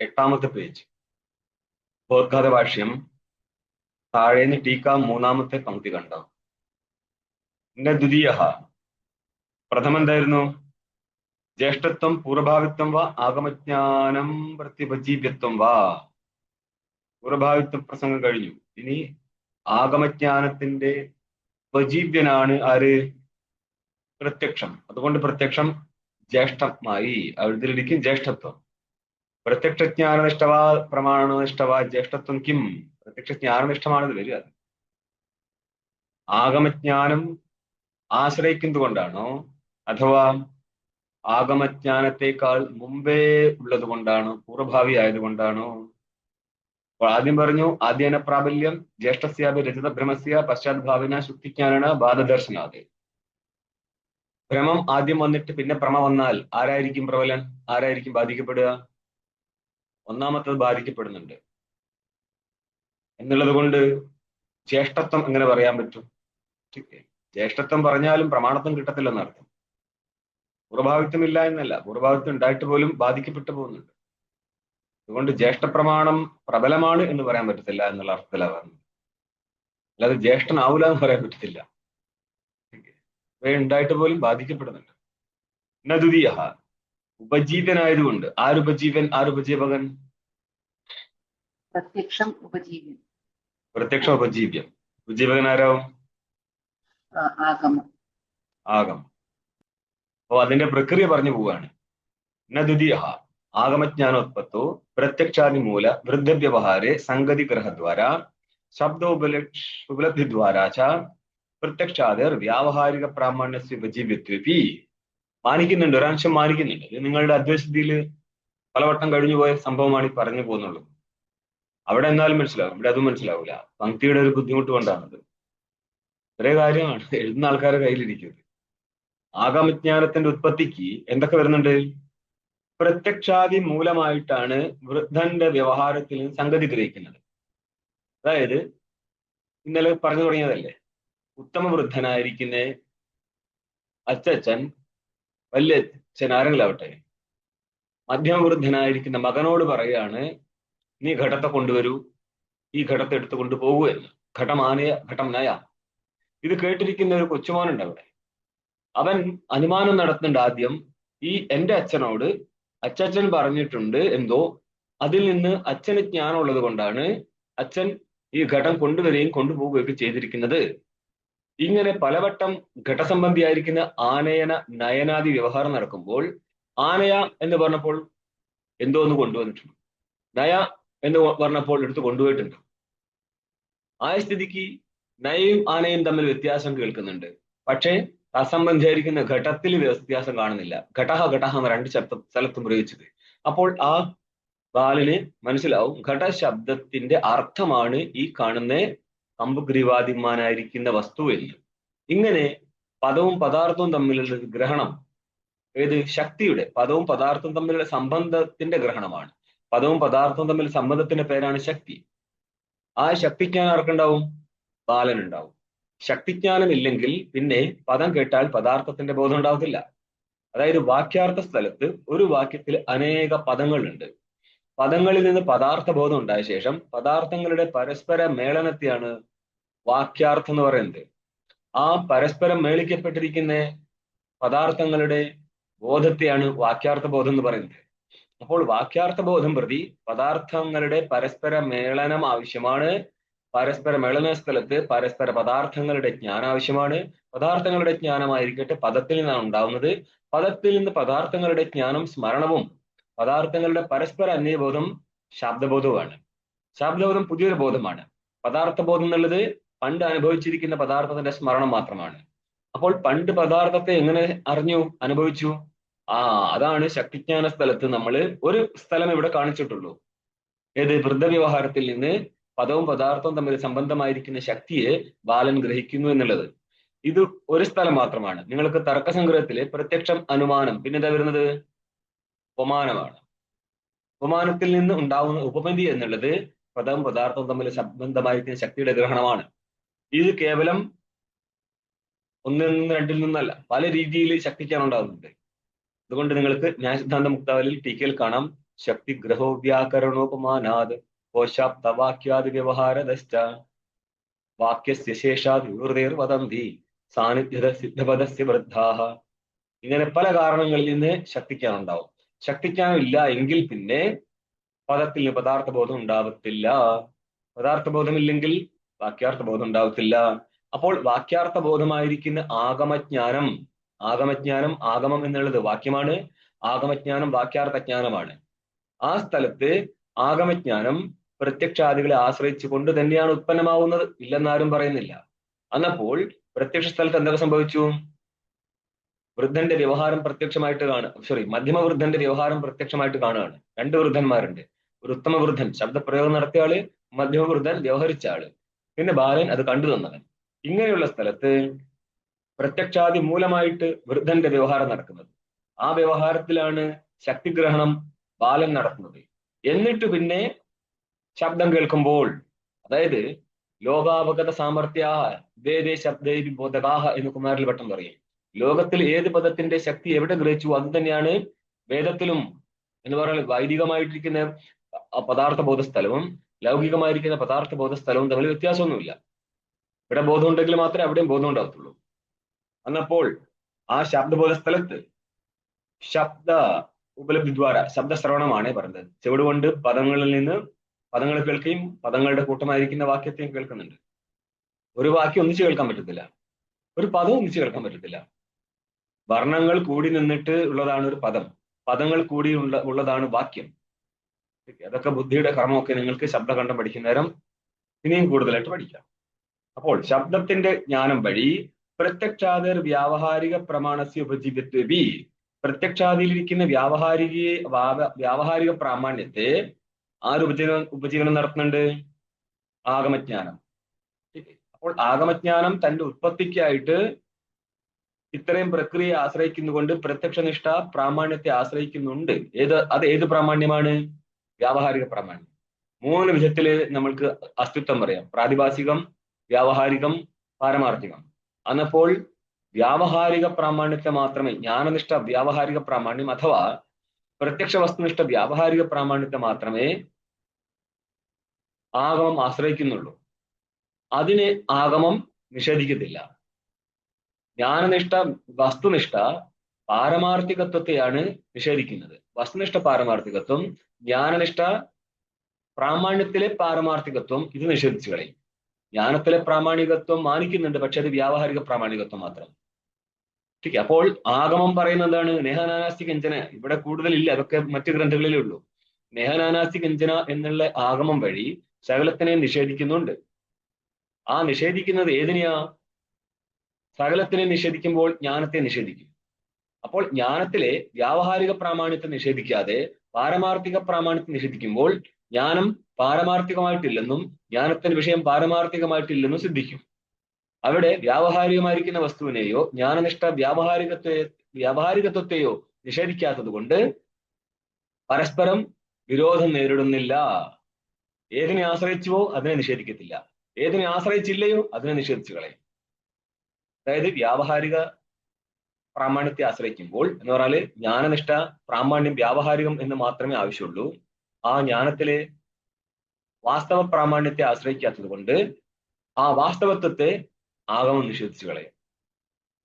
8ാമത്തെ page, ഉപോദ്ഘാത ഭാഷ്യം. താഴേന്ന് ടീക്ക 3ാമത്തെ പങ്ക്തി കണ്ടോ? പിന്നെ ദ്വിതീയ പ്രഥമം എന്തായിരുന്നു? ജ്യേഷ്ഠത്വം പൂർവഭാവിത്വം വാ ആഗമജ്ഞാനം പ്രത്യുപജീവ്യത്വം വാ. പൂർവഭാവിത്വ പ്രസംഗം കഴിഞ്ഞു. ഇനി ആഗമജ്ഞാനത്തിന്റെ ഉപജീവ്യനാണ് ആര്? പ്രത്യക്ഷം. അതുകൊണ്ട് പ്രത്യക്ഷം ജ്യേഷ്ഠമായി എഴുതിയിരിക്കും ജ്യേഷ്ഠത്വം. പ്രത്യക്ഷജ്ഞാനനിഷ്ഠവാ പ്രമാണനിഷ്ഠവാ ജ്യേഷ്ഠത്വം കിം? പ്രത്യക്ഷജ്ഞാനനിഷ്ഠമാണത് വരിക. ആഗമജ്ഞാനം ആശ്രയിക്കുന്നത് കൊണ്ടാണോ, അഥവാ ആഗമജ്ഞാനത്തെക്കാൾ മുമ്പേ ഉള്ളത് കൊണ്ടാണോ, പൂർവഭാവി ആയതുകൊണ്ടാണോ? അപ്പോൾ ആദ്യം പറഞ്ഞു ആദ്യേന പ്രാബല്യം ജ്യേഷ്ഠസ്യാപി രജത ഭ്രമസ്യ പശ്ചാത് ഭാവിന ശുക്തിജ്ഞാനന ബാധദർശനാദ്. ഭ്രമം ആദ്യം വന്നിട്ട് പിന്നെ ഭ്രമ വന്നാൽ ആരായിരിക്കും പ്രബലൻ, ആരായിരിക്കും ബാധിക്കപ്പെടുക? ഒന്നാമത്തത് ബാധിക്കപ്പെടുന്നുണ്ട് എന്നുള്ളത് കൊണ്ട് ജ്യേഷ്ഠത്വം എങ്ങനെ പറയാൻ പറ്റും? ജ്യേഷ്ഠത്വം പറഞ്ഞാലും പ്രമാണത്വം കിട്ടത്തില്ലെന്നർത്ഥം. പൂർവഭാവിത്വം ഇല്ല എന്നല്ല, പൂർവഭാവിത്വം ഉണ്ടായിട്ട് പോലും ബാധിക്കപ്പെട്ടു പോകുന്നുണ്ട്. അതുകൊണ്ട് ജ്യേഷ്ഠപ്രമാണം പ്രബലമാണ് എന്ന് പറയാൻ പറ്റത്തില്ല എന്നുള്ള അർത്ഥത്തിലാണ് പറഞ്ഞത്. അല്ലാതെ ജ്യേഷ്ഠനാവൂല എന്ന് പറയാൻ പറ്റത്തില്ല. ഉണ്ടായിട്ട് പോലും ബാധിക്കപ്പെടുന്നുണ്ട്. ദ്വിതീയ ഉപജീവനായതുകൊണ്ട്. ആരുപജീവൻ, ആരുപജീവകൻ? പ്രത്യക്ഷം ഉപജീവ്യം. പ്രത്യക്ഷ ഉപജീവ്യം. ഉപജീവകൻ ആരാവും? ആഗമം. ആഗമം. അപ്പൊ അതിന്റെ പ്രക്രിയ പറഞ്ഞു പോവുകയാണ്. ദ്വിതീയ ആഗമജ്ഞാനോത്പത്തോ പ്രത്യക്ഷാദിമൂല വൃദ്ധവ്യവഹാരെ സംഗതി ഗ്രഹദ്വാര ശബ്ദോപലബ്ധിദ്വാരാ ച പ്രത്യക്ഷാദിർ വ്യാവഹാരിക പ്രാമാണ്യസ്യ ഉപജീവ്യത്വപി. മാനിക്കുന്നുണ്ട്, ഒരംശം മാനിക്കുന്നുണ്ട്. ഇത് നിങ്ങളുടെ അദ്വൈതത്തിൽ പലവട്ടം കഴിഞ്ഞു പോയ സംഭവമാണ് ഈ പറഞ്ഞു പോകുന്നുള്ളൂ. അവിടെ എന്നാലും മനസ്സിലാവും, ഇവിടെ അതും മനസ്സിലാവില്ല. പങ്ക്തിയുടെ ഒരു ബുദ്ധിമുട്ട് കൊണ്ടാണത്. ഒരേ കാര്യമാണ് എഴുതുന്ന ആൾക്കാരുടെ കയ്യിലിരിക്കുന്നത്. ആഗമജ്ഞാനത്തിന്റെ ഉത്പത്തിക്ക് എന്തൊക്കെ വരുന്നുണ്ട്? പ്രത്യക്ഷാദി മൂലമായിട്ടാണ് വൃദ്ധന്റെ വ്യവഹാരത്തിൽ സംഗതി ഗ്രഹിക്കുന്നത്. അതായത് ഇന്നലെ പറഞ്ഞു തുടങ്ങിയതല്ലേ, ഉത്തമ വൃദ്ധനായിരിക്കുന്ന അച്ചച്ചൻ, വല്യച്ഛൻ, ആരെങ്കിലും ആവട്ടെ, മധ്യമവൃദ്ധനായിരിക്കുന്ന മകനോട് പറയാണ്, നീ ഘടത്തെ കൊണ്ടുവരൂ, ഈ ഘടത്തെ എടുത്തു കൊണ്ടുപോകൂ എന്ന്. ഘടമാനയ ഘടം നയ. ഇത് കേട്ടിരിക്കുന്ന ഒരു കൊച്ചുമോനുണ്ട് അവിടെ. അവൻ അനുമാനം നടത്തുന്നുണ്ട് ആദ്യം, ഈ എന്റെ അച്ഛനോട് അച്ചച്ചൻ പറഞ്ഞിട്ടുണ്ട് എന്തോ, അതിൽ നിന്ന് അച്ഛന് ജ്ഞാനം ഉള്ളത് കൊണ്ടാണ് അച്ഛൻ ഈ ഘടം കൊണ്ടുവരികയും കൊണ്ടുപോവുകയൊക്കെ ചെയ്തിരിക്കുന്നത്. ഇങ്ങനെ പലവട്ടം ഘടസംബന്ധിയായിരിക്കുന്ന ആനയന നയനാദി വ്യവഹാരം നടക്കുമ്പോൾ ആനയ എന്ന് പറഞ്ഞപ്പോൾ എന്തോ ഒന്ന് കൊണ്ടുവന്നിട്ടുണ്ട്, നയ എന്ന് പറഞ്ഞപ്പോൾ എടുത്ത് കൊണ്ടുപോയിട്ടുണ്ട്. ആ സ്ഥിതിക്ക് നയയും ആനയും തമ്മിൽ വ്യത്യാസം കേൾക്കുന്നുണ്ട്. പക്ഷേ അസംബന്ധിയായിരിക്കുന്ന ഘട്ടത്തിൽ വ്യത്യാസം കാണുന്നില്ല. ഘടഹ എന്ന രണ്ട് സ്ഥലത്തും പ്രയോഗിച്ചത്. അപ്പോൾ ആ ബാലന് മനസ്സിലാവും ഘടശബ്ദത്തിന്റെ അർത്ഥമാണ് ഈ കാണുന്ന കമ്പുഗ്രീവാദിമാനായിരിക്കുന്ന വസ്തു എന്ന്. ഇങ്ങനെ പദവും പദാർത്ഥവും തമ്മിലുള്ള ഗ്രഹണം, ഏത് ശക്തിയുടെ പദവും പദാർത്ഥവും തമ്മിലുള്ള സംബന്ധത്തിന്റെ ഗ്രഹണമാണ്. പദവും പദാർത്ഥവും തമ്മിൽ സംബന്ധത്തിന്റെ പേരാണ് ശക്തി. ആ ശക്തിജ്ഞാനം ആർക്കുണ്ടാവും? ബാലനുണ്ടാവും. ശക്തിജ്ഞാനം ഇല്ലെങ്കിൽ പിന്നെ പദം കേട്ടാൽ പദാർത്ഥത്തിന്റെ ബോധം ഉണ്ടാവത്തില്ല. അതായത് വാക്യാർത്ഥ സ്ഥലത്ത് ഒരു വാക്യത്തിൽ അനേക പദങ്ങളുണ്ട്. പദങ്ങളിൽ നിന്ന് പദാർത്ഥ ബോധം ഉണ്ടായ ശേഷം പദാർത്ഥങ്ങളുടെ പരസ്പര മേളനത്തെയാണ് വാക്യാർത്ഥം എന്ന് പറയുന്നത്. ആ പരസ്പരം മേളിക്കപ്പെട്ടിരിക്കുന്ന പദാർത്ഥങ്ങളുടെ ബോധത്തെയാണ് വാക്യാർത്ഥ ബോധം എന്ന് പറയുന്നത്. അപ്പോൾ വാക്യാർത്ഥ ബോധം പ്രതി പദാർത്ഥങ്ങളുടെ പരസ്പര മേളനം ആവശ്യമാണ്. പരസ്പര മേളന സ്ഥലത്ത് പരസ്പര പദാർത്ഥങ്ങളുടെ ജ്ഞാനം ആവശ്യമാണ്. പദാർത്ഥങ്ങളുടെ ജ്ഞാനമായിരിക്കട്ടെ പദത്തിൽ നിന്നാണ് ഉണ്ടാവുന്നത്. പദത്തിൽ നിന്ന് പദാർത്ഥങ്ങളുടെ ജ്ഞാനം സ്മരണവും, പദാർത്ഥങ്ങളുടെ പരസ്പര അന്യബോധം ശബ്ദബോധവുമാണ്. ശബ്ദബോധം പുതിയൊരു ബോധമാണ്. പദാർത്ഥ ബോധം എന്നുള്ളത് പണ്ട് അനുഭവിച്ചിരിക്കുന്ന പദാർത്ഥത്തിന്റെ സ്മരണം മാത്രമാണ്. അപ്പോൾ പണ്ട് പദാർത്ഥത്തെ എങ്ങനെ അറിഞ്ഞു, അനുഭവിച്ചു? അതാണ് ശക്തിജ്ഞാന സ്ഥലത്ത് നമ്മൾ ഒരു സ്ഥലം ഇവിടെ കാണിച്ചിട്ടുള്ളൂ. ഏത്? വൃദ്ധവ്യവഹാരത്തിൽ നിന്ന് പദവും പദാർത്ഥവും തമ്മിൽ സംബന്ധമായിരിക്കുന്ന ശക്തിയെ ബാലൻ ഗ്രഹിക്കുന്നു എന്നുള്ളത്. ഇത് ഒരു സ്ഥലം മാത്രമാണ്. നിങ്ങൾക്ക് തർക്കസംഗ്രഹത്തില് പ്രത്യക്ഷം, അനുമാനം, പിന്നെ എന്താ വരുന്നത്? ഉപമാനമാണ്. ഉപമാനത്തിൽ നിന്ന് ഉണ്ടാവുന്ന ഉപമതി എന്നുള്ളത് പദവും പദാർത്ഥവും തമ്മിൽ സംബന്ധമായിരിക്കുന്ന ശക്തിയുടെ ഗ്രഹണമാണ്. ഇത് കേവലം ഒന്നിൽ നിന്ന് രണ്ടിൽ നിന്നല്ല, പല രീതിയിൽ ശക്തിജ്ഞാനം ഉണ്ടാകുന്നുണ്ട്. അതുകൊണ്ട് നിങ്ങൾക്ക് ന്യായസിദ്ധാന്ത മുക്താവലിൽ ടീക്കയിൽ കാണാം, ശക്തിഗ്രഹോ വ്യാകരണോപമാനാത് കോശാപ്തവാക്യാദി വ്യവഹാരദശ്ച വാക്യസ്യ ശേഷാദ് വിവൃതേർവദന്തി സാന്നിധ്യത സിദ്ധപദസ്യ വൃദ്ധാഹ. ഇങ്ങനെ പല കാരണങ്ങളിൽ നിന്ന് ശക്തിജ്ഞാനം ഉണ്ടാവും. ശക്തിജ്ഞാനം ഇല്ല എങ്കിൽ പിന്നെ പദത്തിൽ പദാർത്ഥബോധം ഉണ്ടാവത്തില്ല. പദാർത്ഥബോധമില്ലെങ്കിൽ വാക്യാർത്ഥബോധം ഉണ്ടാവത്തില്ല. അപ്പോൾ വാക്യാർത്ഥബോധമായിരിക്കുന്ന ആഗമജ്ഞാനം, ആഗമം എന്നുള്ളത് വാക്യമാണ്. ആഗമജ്ഞാനം വാക്യാർത്ഥജ്ഞാനമാണ്. ആ സ്ഥലത്ത് ആഗമജ്ഞാനം പ്രത്യക്ഷാദികളെ ആശ്രയിച്ചു കൊണ്ട് തന്നെയാണ് ഉത്പന്നമാവുന്നത്, ഇല്ലെന്നാരും പറയുന്നില്ല. അന്നപ്പോൾ പ്രത്യക്ഷ സ്ഥലത്ത് എന്തൊക്കെ സംഭവിച്ചു? വൃദ്ധന്റെ വ്യവഹാരം പ്രത്യക്ഷമായിട്ട് മധ്യമ വൃദ്ധന്റെ വ്യവഹാരം പ്രത്യക്ഷമായിട്ട് കാണുകയാണ്. രണ്ട് വൃദ്ധന്മാരുണ്ട്. ഒരു ഉത്തമ വൃദ്ധൻ ശബ്ദപ്രയോഗം നടത്തിയ ആള്, മധ്യമ വൃദ്ധൻ വ്യവഹരിച്ച ആള്, പിന്നെ ബാലൻ അത് കണ്ടു തന്നവൻ. ഇങ്ങനെയുള്ള സ്ഥലത്ത് പ്രത്യക്ഷാദി മൂലമായിട്ട് വൃദ്ധന്റെ വ്യവഹാരം നടക്കുന്നത്. ആ വ്യവഹാരത്തിലാണ് ശക്തിഗ്രഹണം ബാലൻ നടത്തുന്നത്. എന്നിട്ട് പിന്നെ ശബ്ദം കേൾക്കുമ്പോൾ, അതായത് ലോകാവഗത സാമർത്ഥ്യ വേദേ ശബ്ദേ ബോധകാഹ എന്ന് കുമാരിൽ ഭട്ടൻ പറയും. ലോകത്തിൽ ഏത് പദത്തിന്റെ ശക്തി എവിടെ ഗ്രഹിച്ചു അത് തന്നെയാണ് വേദത്തിലും എന്ന് പറയുന്നത്. വൈദികമായിട്ടിരിക്കുന്ന പദാർത്ഥ ബോധസ്ഥലവും ലൗകികമായിരിക്കുന്ന പദാർത്ഥ ബോധസ്ഥലവും തമ്മിൽ വ്യത്യാസമൊന്നുമില്ല. ഇവിടെ ബോധം ഉണ്ടെങ്കിൽ മാത്രമേ അവിടെയും ബോധം ഉണ്ടാകത്തുള്ളൂ. അന്നപ്പോൾ ആ ശബ്ദബോധ സ്ഥലത്ത് ശബ്ദ ഉപലബ്ധി ദ്വാര ശബ്ദശ്രവണമാണ് പറയുന്നത്. ചെവിട് കൊണ്ട് പദങ്ങളിൽ നിന്ന് പദങ്ങൾ കേൾക്കുകയും പദങ്ങളുടെ കൂട്ടമായിരിക്കുന്ന വാക്യത്തെയും കേൾക്കുന്നുണ്ട്. ഒരു വാക്യം ഒന്നിച്ച് കേൾക്കാൻ പറ്റത്തില്ല, ഒരു പദം ഒന്നിച്ച് കേൾക്കാൻ പറ്റത്തില്ല. വർണ്ണങ്ങൾ കൂടി നിന്നിട്ട് ഉള്ളതാണ് ഒരു പദം, പദങ്ങൾ കൂടി ഉള്ളതാണ് വാക്യം. അതൊക്കെ ബുദ്ധിയുടെ കർമ്മമൊക്കെ നിങ്ങൾക്ക് ശബ്ദഖണ്ഡം പഠിക്കുന്ന നേരം ഇനിയും കൂടുതലായിട്ട് പഠിക്കാം. അപ്പോൾ ശബ്ദത്തിന്റെ ജ്ഞാനം വഴി പ്രത്യക്ഷാദർ വ്യാവഹാരിക പ്രമാണസ്യ ഉപജീവ്യത്വപി, പ്രത്യക്ഷാദിയിലിരിക്കുന്ന വ്യാവഹാരിക പ്രാമാണ്യത്തെ ആര് ഉപജീവനം നടത്തുന്നുണ്ട്? ആഗമജ്ഞാനം. അപ്പോൾ ആഗമജ്ഞാനം തന്റെ ഉത്പത്തിക്കായിട്ട് ഇത്രയും പ്രക്രിയയെ ആശ്രയിക്കുന്നുകൊണ്ട് പ്രത്യക്ഷനിഷ്ഠ പ്രാമാണ്യത്തെ ആശ്രയിക്കുന്നുണ്ട്. ഏത് പ്രാമാണ്യമാണ്? വ്യാവഹാരിക പ്രാമാണ്യം. 3 വിധത്തില് നമ്മൾക്ക് അസ്തിത്വം പറയാം: പ്രാതിഭാസികം, വ്യാവഹാരികം, പാരമാർത്ഥികം. അന്നപ്പോൾ വ്യാവഹാരിക പ്രാമാണ്യത്തെ മാത്രമേ, ജ്ഞാനനിഷ്ഠ വ്യാവഹാരിക പ്രാമാണ്യം അഥവാ പ്രത്യക്ഷ വസ്തുനിഷ്ഠ വ്യാവഹാരിക പ്രാമാണ്യത്തെ മാത്രമേ ആഗമം ആശ്രയിക്കുന്നുള്ളൂ. അതിനെ ആഗമം നിഷേധിക്കത്തില്ല. ജ്ഞാനനിഷ്ഠ വസ്തുനിഷ്ഠ പാരമാർത്ഥികത്വത്തെയാണ് നിഷേധിക്കുന്നത്. വസ്തുനിഷ്ഠ പാരമാർത്ഥികത്വം, ജ്ഞാനനിഷ്ഠ പ്രാമാണ്യത്തിലെ പാരമാർത്ഥികത്വം ഇത് നിഷേധിച്ചു കളയും. ജ്ഞാനത്തിലെ പ്രാമാണികത്വം മാനിക്കുന്നുണ്ട്, പക്ഷെ അത് വ്യാവഹാരിക പ്രാമാണികത്വം മാത്രം. ठीक है. അപ്പോൾ ആഗമം പറയുന്നത് എന്താണ്? നേഹനാനാസ്തി കിഞ്ചന. ഇവിടെ കൂടുതലില്ല, അതൊക്കെ മറ്റു ഗ്രന്ഥങ്ങളിലേ ഉള്ളൂ. നേഹനാനാസ്തി കിഞ്ചന എന്നുള്ള ആഗമം വഴി സകലത്തിനെ നിഷേധിക്കുന്നുണ്ട്. ആ നിഷേധിക്കുന്നത് ഏതിനെയാ? സകലത്തിനെ നിഷേധിക്കുമ്പോൾ ജ്ഞാനത്തെ നിഷേധിക്കും. അപ്പോൾ ജ്ഞാനത്തിലെ വ്യാവഹാരിക പ്രാമാണ്യത്തെ നിഷേധിക്കാതെ പാരമാർത്ഥിക പ്രാമാണ്യത്തെ നിഷേധിക്കുമ്പോൾ ജ്ഞാനം പാരമാർത്ഥികമായിട്ടില്ലെന്നും ജ്ഞാനത്തിന്റെ വിഷയം പാരമാർത്ഥികമായിട്ടില്ലെന്നും സിദ്ധിക്കും. അവിടെ വ്യാവഹാരികമായിരിക്കുന്ന വസ്തുവിനെയോ ജ്ഞാനനിഷ്ഠ വ്യാവഹാരികത്വത്തെയോ നിഷേധിക്കാത്തത് കൊണ്ട് പരസ്പരം വിരോധം നേരിടുന്നില്ല. ഏതിനെ ആശ്രയിച്ചുവോ അതിനെ നിഷേധിക്കത്തില്ല, ഏതിനെ ആശ്രയിച്ചില്ലയോ അതിനെ നിഷേധിച്ചു കളയും. അതായത് വ്യാവഹാരിക പ്രാമാണ്യത്തെ ആശ്രയിക്കുമ്പോൾ എന്ന് പറഞ്ഞാല് ജ്ഞാനനിഷ്ഠ പ്രാമാണ്യം വ്യാവഹാരികം എന്ന് മാത്രമേ ആവശ്യമുള്ളൂ. ആ ജ്ഞാനത്തിലെ വാസ്തവ പ്രാമാണ്യത്തെ ആശ്രയിക്കാത്തത് കൊണ്ട് ആ വാസ്തവത്വത്തെ ആഗമം നിഷേധിച്ചു കളയും.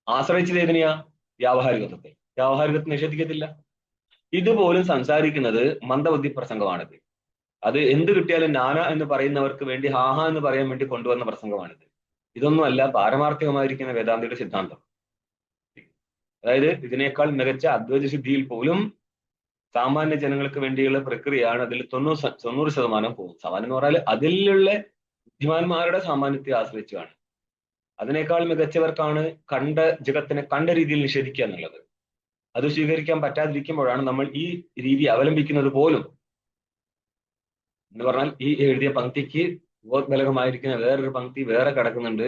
ആശ്രയിച്ചത് ഏതിനെയാ? വ്യാവഹാരികത്വത്തെ. വ്യാവഹാരികത്വം നിഷേധിക്കത്തില്ല. ഇതുപോലും സംസാരിക്കുന്നത് മന്ദബുദ്ധി പ്രസംഗമാണിത്. അത് എന്ത് കിട്ടിയാലും നാന എന്ന് പറയുന്നവർക്ക് വേണ്ടി ഹാഹ എന്ന് പറയാൻ വേണ്ടി കൊണ്ടുവന്ന പ്രസംഗമാണിത്. ഇതൊന്നുമല്ല പാരമാർത്ഥികമായിരിക്കുന്ന വേദാന്തിയുടെ സിദ്ധാന്തം. അതായത് ഇതിനേക്കാൾ മികച്ച അദ്വൈത സിദ്ധിയിൽ പോലും സാമാന്യ ജനങ്ങൾക്ക് വേണ്ടിയുള്ള പ്രക്രിയയാണ്. അതിൽ 90% പോകും. സാമാന്യം എന്ന് പറഞ്ഞാൽ അതിലുള്ള ബുദ്ധിമാന്മാരുടെ സാമാന്യത്തെ ആശ്രയിച്ചാണ്. അതിനേക്കാൾ മികച്ചവർക്കാണ് കണ്ട ജഗത്തിനെ കണ്ട രീതിയിൽ നിഷേധിക്കുക എന്നുള്ളത്. അത് സ്വീകരിക്കാൻ പറ്റാതിരിക്കുമ്പോഴാണ് നമ്മൾ ഈ രീതി അവലംബിക്കുന്നത് പോലും. എന്ന് പറഞ്ഞാൽ ഈ എഴുതിയ പങ്ക്തിക്ക് ഉപോദ്ബലകമായിരിക്കുന്ന വേറൊരു പങ്ക്തി വേറെ കിടക്കുന്നുണ്ട്.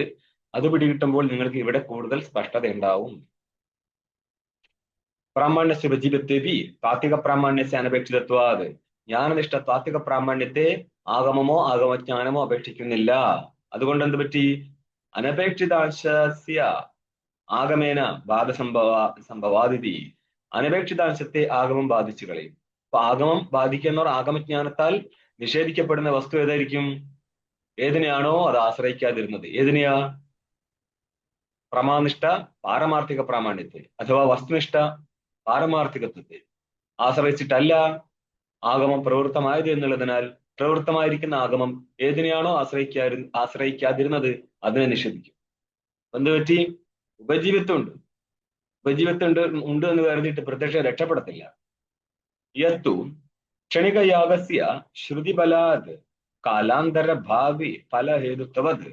അത് പിടികിട്ടുമ്പോൾ നിങ്ങൾക്ക് ഇവിടെ കൂടുതൽ സ്പഷ്ടത ഉണ്ടാവും. പ്രാമാണ്യസ്യ ഉപജീവ്യത്വേപി താത്വിക പ്രാമാണ്യസ്യ അനപേക്ഷിതത്വാത്. ജ്ഞാനനിഷ്ഠ താത്വിക പ്രാമാണ്യത്തെ ആഗമമോ ആഗമജ്ഞാനമോ അപേക്ഷിക്കുന്നില്ല. അതുകൊണ്ട് എന്ത് പറ്റി? അനപേക്ഷിതാംശസ്യ ആഗമേന ബാധസംഭവാദിതി. അനപേക്ഷിതാംശത്തെ ആഗമം ബാധിച്ചു കളയും. അപ്പൊ ആഗമം ബാധിക്കുന്നവർ ആഗമജ്ഞാനത്താൽ നിഷേധിക്കപ്പെടുന്ന വസ്തു ഏതായിരിക്കും? ഏതിനെയാണോ അത് ആശ്രയിക്കാതിരുന്നത്? ഏതിനെയാ? പ്രമാനിഷ്ഠ പാരമാർത്ഥിക പ്രാമാണ്യത്തെ അഥവാ വസ്തുനിഷ്ഠ പാരമാർത്ഥികത്വത്തെ ആശ്രയിച്ചിട്ടല്ല ആഗമം പ്രവൃത്തമായത് എന്നുള്ളതിനാൽ പ്രവൃത്തമായിരിക്കുന്ന ആഗമം ഏതിനെയാണോ ആശ്രയിക്കാതിരുന്നത് അതിനെ നിഷേധിക്കും. എന്ത് പറ്റി? ഉപജീവിത്വം ഉണ്ട്. ഉപജീവിത്വം ഉണ്ട് എന്ന് കരുതിയിട്ട് പ്രത്യക്ഷം രക്ഷപ്പെടത്തില്ല. യത്തു ക്ഷണികയാഗസ്യ ശ്രുതിബലാത് കാലാന്തര ഭാവി ഫലഹേതുത്വത്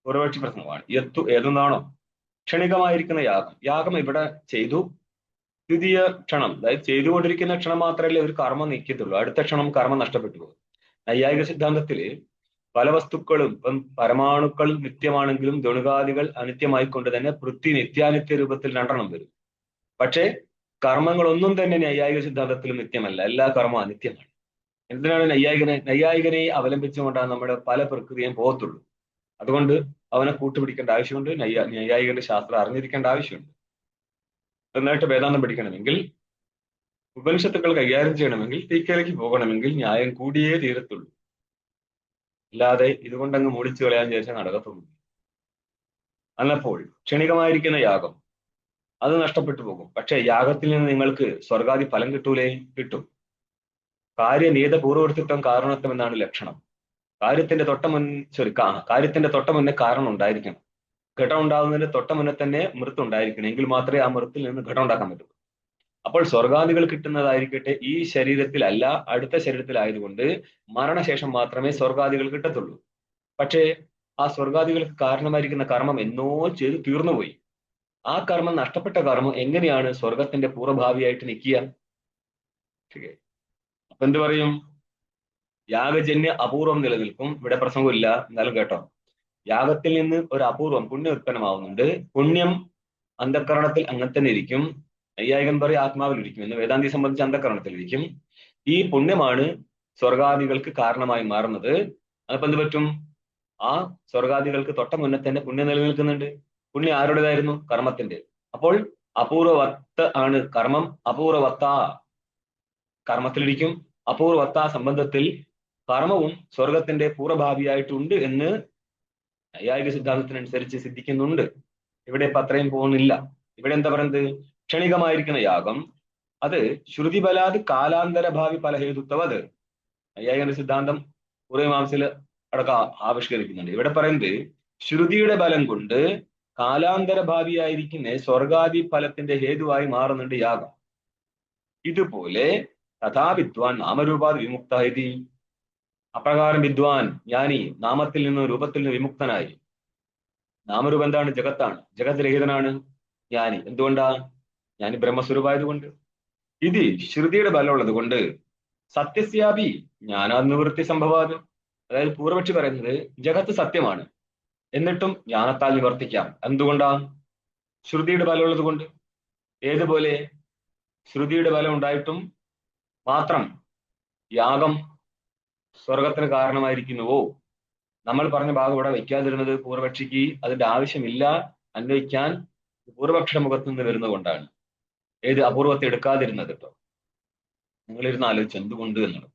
പൂർവക്ഷി പ്രസംഗമാണ്. യത്തു ഏതെന്നാണോ ക്ഷണികമായിരിക്കുന്ന യാഗം. യാഗം ഇവിടെ ചെയ്തു, ദ്വിതീയ ക്ഷണം, അതായത് ചെയ്തുകൊണ്ടിരിക്കുന്ന ക്ഷണം മാത്രമല്ലേ ഒരു കർമ്മം നിൽക്കത്തുള്ളൂ, അടുത്ത ക്ഷണം കർമ്മം നഷ്ടപ്പെട്ടു പോകും. നൈയായിക സിദ്ധാന്തത്തില് പല വസ്തുക്കളും ഇപ്പം പരമാണുക്കൾ നിത്യമാണെങ്കിലും ദ്വണുകാദികൾ അനിത്യമായിക്കൊണ്ട് തന്നെ പൃഥ്വി നിത്യാനിത്യ രൂപത്തിൽ രണ്ടെണ്ണം വരും. പക്ഷേ കർമ്മങ്ങളൊന്നും തന്നെ നൈയായിക സിദ്ധാന്തത്തിൽ നിത്യമല്ല, എല്ലാ കർമ്മവും അനിത്യമാണ്. എന്തിനാണ് നൈയായികനെ അവലംബിച്ചുകൊണ്ടാണ് നമ്മുടെ പല പ്രക്രിയയും പോകത്തുള്ളൂ. അതുകൊണ്ട് അവനെ കൂട്ടുപിടിക്കേണ്ട ആവശ്യമുണ്ട്. നൈയായികന്റെ ശാസ്ത്രം അറിഞ്ഞിരിക്കേണ്ട ആവശ്യമുണ്ട്. നന്നായിട്ട് വേദാന്തം പഠിക്കണമെങ്കിൽ, ഉപനിഷത്തുക്കൾ കൈകാര്യം ചെയ്യണമെങ്കിൽ, തീക്കയിലേക്ക് പോകണമെങ്കിൽ ന്യായം കൂടിയേ തീരത്തുള്ളൂ. അല്ലാതെ ഇതുകൊണ്ടങ്ങ് മൂടിച്ചു കളയാൻ വിചാരിച്ചാൽ നടക്കത്തുള്ളൂ. അന്നപ്പോൾ ക്ഷണികമായിരിക്കുന്ന യാഗം അത് നഷ്ടപ്പെട്ടു പോകും. പക്ഷെ യാഗത്തിൽ നിന്ന് നിങ്ങൾക്ക് സ്വർഗാദി ഫലം കിട്ടൂലേ? കിട്ടും. കാര്യനിയത പൂർവവർത്തിത്വം കാരണത്വം എന്നാണ് ലക്ഷണം. കാര്യത്തിന്റെ തൊട്ട മുന്നേ കാരണം ഉണ്ടായിരിക്കണം. ഘടം ഉണ്ടാകുന്നതിന് തൊട്ട മുന്നേ തന്നെ മൃത്ത് ഉണ്ടായിരിക്കണം. എങ്കിൽ മാത്രമേ ആ മൃത്തിൽ നിന്ന് ഘടം ഉണ്ടാക്കാൻ പറ്റൂ. അപ്പോൾ സ്വർഗാദികൾ കിട്ടുന്നതായിരിക്കട്ടെ ഈ ശരീരത്തിലല്ല, അടുത്ത ശരീരത്തിലായതുകൊണ്ട് മരണശേഷം മാത്രമേ സ്വർഗാദികൾ കിട്ടത്തുള്ളൂ. പക്ഷേ ആ സ്വർഗാദികൾക്ക് കാരണമായിരിക്കുന്ന കർമ്മം എന്നോ ചെയ്ത് തീർന്നുപോയി. ആ കർമ്മം, നഷ്ടപ്പെട്ട കർമ്മം എങ്ങനെയാണ് സ്വർഗത്തിന്റെ പൂർവ്വഭാവിയായിട്ട് നിൽക്കുക? അപ്പൊ എന്ത് പറയും? യാഗജന്യ അപൂർവം നിലനിൽക്കും. ഇവിടെ പ്രസംഗമില്ല, എന്നാലും കേട്ടോ. യാഗത്തിൽ നിന്ന് ഒരു അപൂർവം പുണ്യം ഉത്പന്നമാവുന്നുണ്ട്. പുണ്യം അന്ധകരണത്തിൽ അങ്ങനെ തന്നെ ഇരിക്കും. നൈയായികൻ പറയും ആത്മാവിലിരിക്കും എന്ന്. വേദാന്തി സംബന്ധിച്ച് അന്ധകരണത്തിലിരിക്കും. ഈ പുണ്യമാണ് സ്വർഗാദികൾക്ക് കാരണമായി മാറുന്നത്. അതിപ്പോ എന്ത് പറ്റും? ആ സ്വർഗാദികൾക്ക് തൊട്ട മുന്നേ തന്നെ പുണ്യം നിലനിൽക്കുന്നുണ്ട്. പുണ്യം ആരുടേതായിരുന്നു? കർമ്മത്തിന്റെ. അപ്പോൾ അപൂർവവത്ത് ആണ് കർമ്മം. അപൂർവവത്ത കർമ്മത്തിലിരിക്കും. അപൂർവത്ത സംബന്ധത്തിൽ കർമ്മവും സ്വർഗത്തിന്റെ പൂർവ്വഭാവിയായിട്ടുണ്ട് എന്ന് നൈയായിക സിദ്ധാന്തത്തിനനുസരിച്ച് സിദ്ധിക്കുന്നുണ്ട്. ഇവിടെ ഇപ്പൊ അത്രയും പോകുന്നില്ല. ഇവിടെ എന്താ പറയുന്നത്? ക്ഷണികമായിരിക്കുന്ന യാഗം അത് ശ്രുതിബലാത് കാലാന്തര ഭാവി ഫലഹേതുത്വത് നൈയായികന്റെ സിദ്ധാന്തം പൂർവ്വമീമാംസയിൽ അടക്കം ആവിഷ്കരിക്കുന്നുണ്ട്. ഇവിടെ പറയുന്നത് ശ്രുതിയുടെ ബലം കൊണ്ട് കാലാന്തര ഭാവിയായിരിക്കുന്ന സ്വർഗാദി ഫലത്തിന്റെ ഹേതുവായി മാറുന്നുണ്ട് യാഗം. ഇതുപോലെ തഥാ വിദ്വാൻ നാമരൂപാത് വിമുക്ത ഇതി. അപ്രകാരം വിദ്വാൻ ജ്ഞാനി നാമത്തിൽ നിന്ന് രൂപത്തിൽ നിന്ന് വിമുക്തനായി. നാമരൂപം എന്താണ്? ജഗത്താണ്. ജഗത് രഹിതനാണ് ജ്ഞാനി. എന്തുകൊണ്ടാ? ജ്ഞാനി ബ്രഹ്മസ്വരൂപമായതുകൊണ്ട്. ഇത് ശ്രുതിയുടെ ബലമുള്ളത് കൊണ്ട് സത്യസ്യാപി ജ്ഞാനാനിവൃത്തി സംഭവാത്. അതായത് പൂർവപക്ഷി പറയുന്നത് ജഗത്ത് സത്യമാണ്, എന്നിട്ടും ജ്ഞാനത്താൽ നിവർത്തിക്കാം. എന്തുകൊണ്ടാ? ശ്രുതിയുടെ ബലമുള്ളത് കൊണ്ട്. ഏതുപോലെ? ശ്രുതിയുടെ ബലം ഉണ്ടായിട്ടും മാത്രം യാഗം സ്വർഗത്തിന് കാരണമായിരിക്കുന്നുവോ? നമ്മൾ പറഞ്ഞ ഭാഗം ഇവിടെ വയ്ക്കാതിരുന്നത് പൂർവപക്ഷിക്ക് അതിന്റെ ആവശ്യമില്ല അന്വയിക്കാൻ പൂർവപക്ഷ മുഖത്ത് നിന്ന് വരുന്നത് കൊണ്ടാണ്. ഏത് അപൂർവത്തെ എടുക്കാതിരുന്നത് കേട്ടോ. നിങ്ങളിരുന്ന് ആലോചിച്ച് എന്തുകൊണ്ട് എന്നുള്ളത്.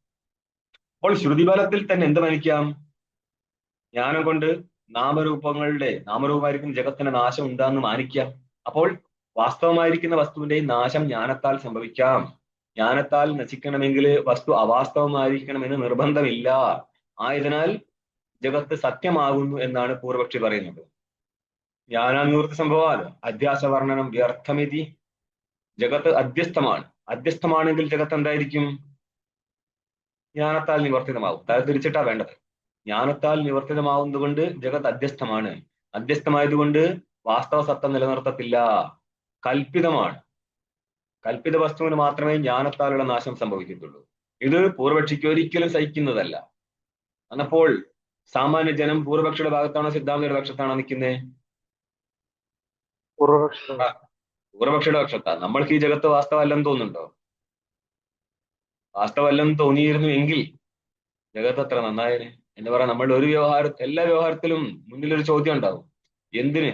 അപ്പോൾ ശ്രുതിബലത്തിൽ തന്നെ എന്ത് മനിക്കാം? ജ്ഞാനം കൊണ്ട് നാമരൂപമായിരിക്കുന്ന ജഗത്തിന്റെ നാശം ഉണ്ടാന്ന് മാനിക്കാം. അപ്പോൾ വാസ്തവമായിരിക്കുന്ന വസ്തുവിന്റെയും നാശം ജ്ഞാനത്താൽ സംഭവിക്കാം. ജ്ഞാനത്താൽ നശിക്കണമെങ്കിൽ വസ്തു അവാസ്തവമായിരിക്കണമെന്ന് നിർബന്ധമില്ല. ആയതിനാൽ ജഗത്ത് സത്യമാകുന്നു എന്നാണ് പൂർവപക്ഷി പറയുന്നത്. ജ്ഞാനാനിവൃത്തി സംഭവാൽ അധ്യാസവർണ്ണനം വ്യർത്ഥമിതി. ജഗത്ത് അധ്യസ്ഥമാണ്. അധ്യസ്ഥമാണെങ്കിൽ ജഗത്ത് എന്തായിരിക്കും? ജ്ഞാനത്താൽ നിവർത്തിതമാവും. തിരിച്ചിട്ടാ വേണ്ടത്. ജ്ഞാനത്താൽ നിവർത്തിതമാവുന്നത് കൊണ്ട് ജഗത്ത് അധ്യസ്ഥമാണ്. അധ്യസ്ഥമായതുകൊണ്ട് വാസ്തവ സത്ത നിലനിർത്തത്തില്ല, കൽപ്പിതമാണ്. കൽപ്പിത വസ്തുവിന് മാത്രമേ ജ്ഞാനത്താലുള്ള നാശം സംഭവിക്കത്തുള്ളൂ. ഇത് പൂർവപക്ഷിക്ക് ഒരിക്കലും സഹിക്കുന്നതല്ല. അന്നപ്പോൾ സാമാന്യ ജനം പൂർവപക്ഷിയുടെ ഭാഗത്താണോ സിദ്ധാന്തയുടെ പക്ഷത്താണോ നിൽക്കുന്നത്? പൂർവപക്ഷിയുടെ പക്ഷത്താ. നമ്മൾക്ക് ഈ ജഗത്ത് വാസ്തവല്ലെന്ന് തോന്നുന്നുണ്ടോ? വാസ്തവല്ലെന്ന് തോന്നിയിരുന്നു എങ്കിൽ ജഗത്ത് അത്ര നന്നായേനെ. എന്ന് പറയാൻ നമ്മളുടെ എല്ലാ വ്യവഹാരത്തിലും മുന്നിലൊരു ചോദ്യം ഉണ്ടാവും. എന്തിന്?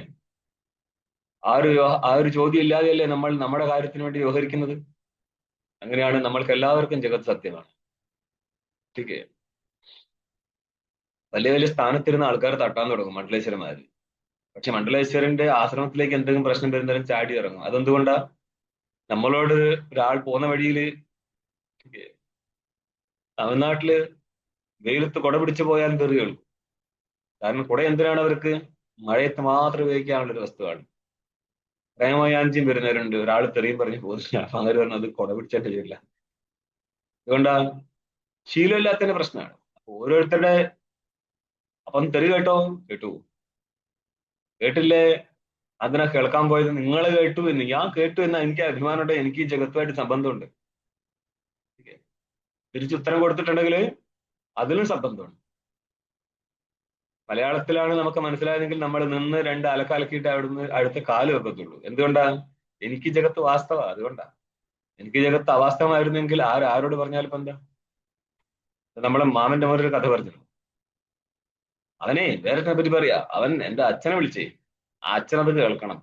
ആ ഒരു ചോദ്യം ഇല്ലാതെയല്ലേ നമ്മൾ നമ്മുടെ കാര്യത്തിന് വേണ്ടി വ്യവഹരിക്കുന്നത്. അങ്ങനെയാണ് നമ്മൾക്ക് എല്ലാവർക്കും ജഗത് സത്യമാണ്. ठीक है. വലിയ വലിയ സ്ഥാനത്തിരുന്ന ആൾക്കാർ തട്ടാൻ തുടങ്ങും മണ്ഡലേശ്വരന്മാര്. പക്ഷെ മണ്ഡലേശ്വരന്റെ ആശ്രമത്തിലേക്ക് എന്തെങ്കിലും പ്രശ്നം വരുന്നതിനും ചാടി ഇറങ്ങും. അതെന്തുകൊണ്ടാ? നമ്മളോട് ഒരാൾ പോകുന്ന വഴിയില് തമിഴ്നാട്ടില് വെയിലത്ത് കുട പിടിച്ചു പോയാൽ തെറി കേൾക്കും. കാരണം കുട എന്തിനാണ് അവർക്ക്? മഴയത്ത് മാത്രം ഉപയോഗിക്കാനുള്ള ഒരു വസ്തുവാണ്. പ്രേമയാഞ്ചിയും വരുന്നവരുണ്ട്, ഒരാൾ തെറിയും പറഞ്ഞ് പോകുന്നില്ല, അപ്പൊ അങ്ങനെ പറഞ്ഞത് കുട പിടിച്ചിട്ട് ചെയ്യില്ല. അതുകൊണ്ടാ ശീലമില്ലാത്തതിന്റെ പ്രശ്നമാണ്. അപ്പൊ ഓരോരുത്തരുടെ അപ്പം തെറി കേട്ടോ, കേട്ടു. കേട്ടില്ലേ? അതിനാ കേൾക്കാൻ പോയത്. നിങ്ങൾ കേട്ടു എന്ന്, ഞാൻ കേട്ടു എന്ന എനിക്ക് അഭിമാനമുണ്ട്, എനിക്ക് ഈ ജഗത്തുമായിട്ട് സംബന്ധമുണ്ട്. തിരിച്ച് ഉത്തരം കൊടുത്തിട്ടുണ്ടെങ്കിൽ അതിലും സംബന്ധമുണ്ട്. മലയാളത്തിലാണ് നമുക്ക് മനസ്സിലായതെങ്കിൽ നമ്മൾ നിന്ന് രണ്ട് അലക്കാലക്കിയിട്ട് അവിടുന്ന് അടുത്ത കാല് വെക്കത്തുള്ളൂ. എന്തുകൊണ്ടാ? എനിക്ക് ജഗത്ത് വാസ്തവ, അതുകൊണ്ടാ. എനിക്ക് ജഗത്ത് അവാസ്തവമായിരുന്നെങ്കിൽ ആരോട് പറഞ്ഞാലും ഇപ്പൊ എന്താ? നമ്മളെ മാമന്റെ മോനൊരു കഥ പറഞ്ഞു. അവനെ വേറെ പറ്റി പറയാ, അവൻ എന്റെ അച്ഛനെ വിളിച്ചേ, ആ അച്ഛനത് കേൾക്കണം.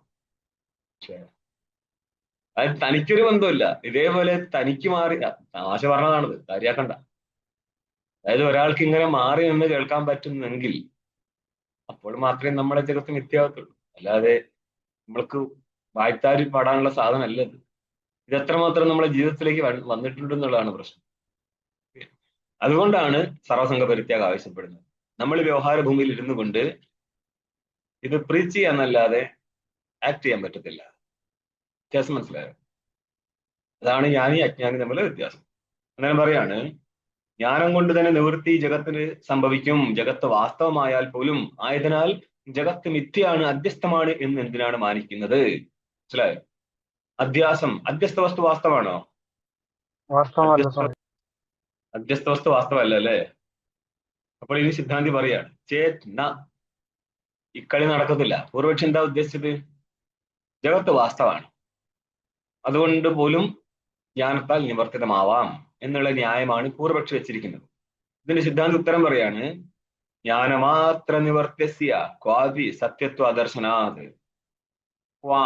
അത് തനിക്കൊരു ബന്ധമില്ല. ഇതേപോലെ തനിക്ക് മാറി, തമാശ പറഞ്ഞതാണത്, കാര്യാക്കണ്ട. അതായത് ഒരാൾക്ക് ഇങ്ങനെ മാറി നിന്ന് കേൾക്കാൻ പറ്റുന്നെങ്കിൽ അപ്പോൾ മാത്രമേ നമ്മുടെ ജഗത്ത് മിഥ്യാവത്തുള്ളൂ. അല്ലാതെ നമ്മൾക്ക് വായ്ത്താരി പാടാനുള്ള സാധനമല്ല ഇത്. ഇത് എത്രമാത്രം നമ്മുടെ ജീവിതത്തിലേക്ക് വന്നിട്ടുണ്ടെന്നുള്ളതാണ് പ്രശ്നം. അതുകൊണ്ടാണ് സർവസംഘ പരിത്യാഗം ആവശ്യപ്പെടുന്നത്. നമ്മൾ വ്യവഹാര ഭൂമിയിൽ ഇരുന്നു കൊണ്ട് ഇത് പ്രീച്ച് ചെയ്യാന്നല്ലാതെ ആക്ട് ചെയ്യാൻ പറ്റത്തില്ല. വ്യത്യാസം മനസ്സിലായോ? അതാണ് ജ്ഞാനി അജ്ഞാനി തമ്മിലെ വ്യത്യാസം. അങ്ങനെ പറയാണ്, ജ്ഞാനം കൊണ്ട് തന്നെ നിവൃത്തി ജഗത്തിന് സംഭവിക്കും, ജഗത്ത് വാസ്തവമായാൽ പോലും. ആയതിനാൽ ജഗത്ത് മിഥ്യയാണ്, അധ്യസ്ഥമാണ് എന്ന് എന്തിനാണ് മാനിക്കുന്നത്? മനസ്സിലായോ? അധ്യാസം, അധ്യസ്ഥ വസ്തു വാസ്തവാണോ? അധ്യസ്ഥ വസ്തു വാസ്തവല്ല അല്ലേ? അപ്പോൾ ഇനി സിദ്ധാന്തി പറയാണ്, ചേത് ന, ഇക്കളി നടക്കത്തില്ല. പൂർവക്ഷി എന്താ ഉദ്ദേശിച്ചത്? ജഗത്ത് വാസ്തവാണ്, അതുകൊണ്ട് പോലും ജ്ഞാനത്താൽ നിവർത്തിതമാവാം എന്നുള്ള ന്യായമാണ് പൂർവക്ഷി വെച്ചിരിക്കുന്നത്. ഇതിന് സിദ്ധാന്ത ഉത്തരം പറയാണ്, ജ്ഞാനമാത്ര നിവർത്യസ്യ ക്വാപി സത്യത്വ അദർശനാത്. ക്വാ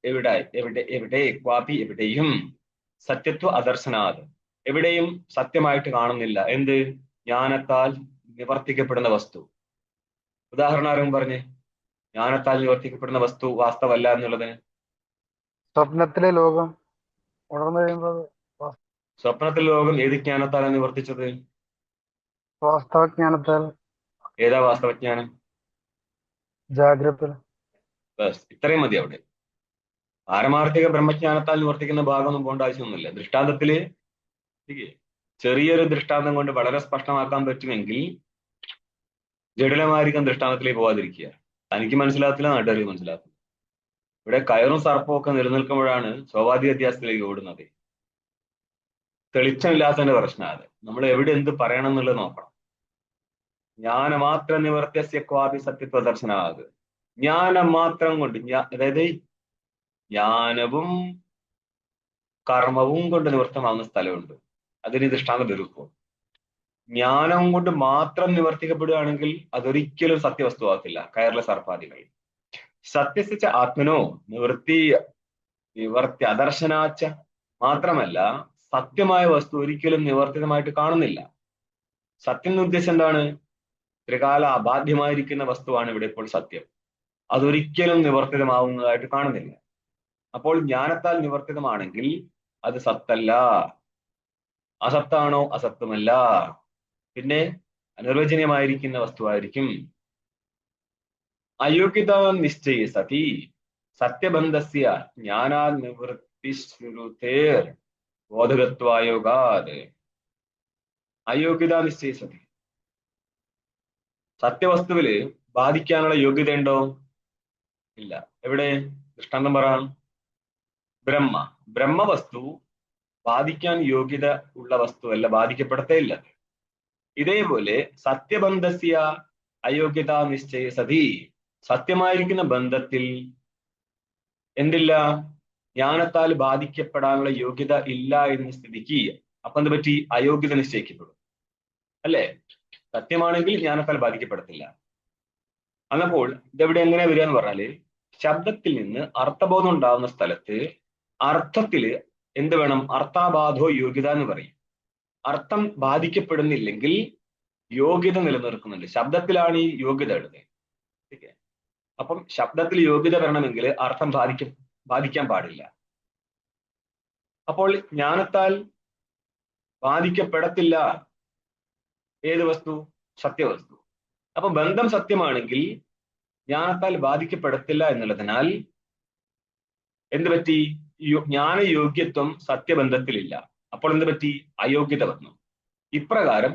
എവിടെ, എവിടെ, എവിടെ, ക്വാപി എവിടെയും, സത്യത്വ അദർശനാത് എവിടെയും സത്യമായിട്ട് കാണുന്നില്ല. എന്ത്? ജ്ഞാനത്താൽ നിവർത്തിക്കപ്പെടുന്ന വസ്തു. ഉദാഹരണം ആരും പറഞ്ഞേ, ജ്ഞാനത്താൽ നിവർത്തിക്കപ്പെടുന്ന വസ്തു വാസ്തവല്ല എന്നുള്ളതിന്. സ്വപ്നത്തിലെ ലോകം ഉണർന്നു കഴിയുമ്പോൾ സ്വപ്നത്തിലെ ലോകം ഏത് ജ്ഞാനത്താലാണ് നിവർത്തിച്ചത്? വാസ്തവജ്ഞാനത്താൽ. ഏതാ വാസ്തവജ്ഞാനം? ജാഗ്രത. ബസ് ഇത്രയും മതി അവിടെ. പാരമാർത്ഥിക ബ്രഹ്മജ്ഞാനത്താൽ നിവർത്തിക്കുന്ന ഭാഗമൊന്നും പോകേണ്ട ആവശ്യമൊന്നുമില്ല. ദൃഷ്ടാന്തത്തില് ചെറിയൊരു ദൃഷ്ടാന്തം കൊണ്ട് വളരെ സ്പഷ്ടമാക്കാൻ പറ്റുമെങ്കിൽ ജഡിലമായിരിക്കും ദൃഷ്ടാന്തത്തിലേക്ക് പോകാതിരിക്കുക. തനിക്ക് മനസ്സിലാകത്തില്ല, നാട്ടുകാർക്ക് മനസ്സിലാക്കും. ഇവിടെ കയറും സർപ്പവും ഒക്കെ നിലനിൽക്കുമ്പോഴാണ് സ്വാഭാവിക അധ്യാസത്തിലേക്ക് ഓടുന്നത്. തെളിച്ചമില്ലാത്തതിന്റെ പ്രശ്നമാണ്. നമ്മൾ എവിടെ എന്ത് പറയണം എന്നുള്ളത് നോക്കണം. ജ്ഞാനം മാത്രം നിവർത്തിയ ക്വാപി സത്യത്വ ദർശനാത്. ജ്ഞാനം മാത്രം കൊണ്ട്, അതായത് ജ്ഞാനവും കർമ്മവും കൊണ്ട് നിവർത്തമാകുന്ന സ്ഥലമുണ്ട്. അതിന് ദൃഷ്ടാന്തം എടുക്കും. ജ്ഞാനം കൊണ്ട് മാത്രം നിവർത്തിക്കപ്പെടുകയാണെങ്കിൽ അതൊരിക്കലും സത്യവസ്തുവാകത്തില്ല. കയറിലെ സർപ്പാദികൾ സത്യസിച്ച ആത്മനോ നിവർത്തി അദർശനാച്ച. മാത്രമല്ല സത്യമായ വസ്തു ഒരിക്കലും നിവർത്തിതമായിട്ട് കാണുന്നില്ല. സത്യം എന്ന ഉദ്ദേശം എന്താണ്? ത്രികാല അബാധ്യമായിരിക്കുന്ന വസ്തുവാണ് ഇവിടെ ഇപ്പോൾ സത്യം. അതൊരിക്കലും നിവർത്തിതമാവുന്നതായിട്ട് കാണുന്നില്ല. അപ്പോൾ ജ്ഞാനത്താൽ നിവർത്തിതമാണെങ്കിൽ അത് സത്തല്ല. അസത്താണോ? അസത്വമല്ല. പിന്നെ അനിർവചനീയമായിരിക്കുന്ന വസ്തുവായിരിക്കും. അയോഗ്യത നിശ്ചയ സതി സത്യബന്ധസ്യ ജ്ഞാനാൽ നിവൃത്തിശ്രുതേർ ബോധകത്വായോഗാത്. അയോഗ്യത നിശ്ചയ സതി, സത്യവസ്തുവില് ബാധിക്കാനുള്ള യോഗ്യതയുണ്ടോ? ഇല്ല. എവിടെ? ദൃഷ്ടാന്തം പറ. ബ്രഹ്മവസ്തു ബാധിക്കാൻ യോഗ്യത ഉള്ള വസ്തുവല്ല, ബാധിക്കപ്പെടത്തേ ഇല്ല. ഇതേപോലെ സത്യബന്ധസ്യ അയോഗ്യത നിശ്ചയ സതി, സത്യമായിരിക്കുന്ന ബന്ധത്തിൽ എന്തില്ല? ജ്ഞാനത്താൽ ബാധിക്കപ്പെടാനുള്ള യോഗ്യത ഇല്ല എന്ന സ്ഥിതിക്ക് അപ്പൊ എന്ത് പറ്റി? അയോഗ്യത നിശ്ചയിക്കപ്പെടും അല്ലേ? സത്യമാണെങ്കിൽ ജ്ഞാനത്താൽ ബാധിക്കപ്പെടത്തില്ല. അന്നപ്പോൾ ഇതെവിടെ എങ്ങനെ വരിക എന്ന് പറഞ്ഞാല്, ശബ്ദത്തിൽ നിന്ന് അർത്ഥബോധം ഉണ്ടാകുന്ന സ്ഥലത്ത് അർത്ഥത്തില് എന്ത് വേണം? അർത്ഥാബാധോ യോഗ്യത എന്ന് പറയും. അർത്ഥം ബാധിക്കപ്പെടുന്നില്ലെങ്കിൽ യോഗ്യത നിലനിർത്തുന്നുണ്ട്. ശബ്ദത്തിലാണ് ഈ യോഗ്യത ഉള്ളത്. ഓക്കെ. അപ്പം ശബ്ദത്തിൽ യോഗ്യത വരണമെങ്കിൽ അർത്ഥം ബാധിക്കാൻ പാടില്ല. അപ്പോൾ ജ്ഞാനത്താൽ ബാധിക്കപ്പെടത്തില്ല ഏത് വസ്തു? സത്യവസ്തു. അപ്പൊ ബന്ധം സത്യമാണെങ്കിൽ ജ്ഞാനത്താൽ ബാധിക്കപ്പെടത്തില്ല എന്നുള്ളതിനാൽ എന്ത് പറ്റി? ജ്ഞാനയോഗ്യത്വം സത്യബന്ധത്തിലില്ല. അപ്പോൾ എന്ത് പറ്റി? അയോഗ്യത വന്നു. ഇപ്രകാരം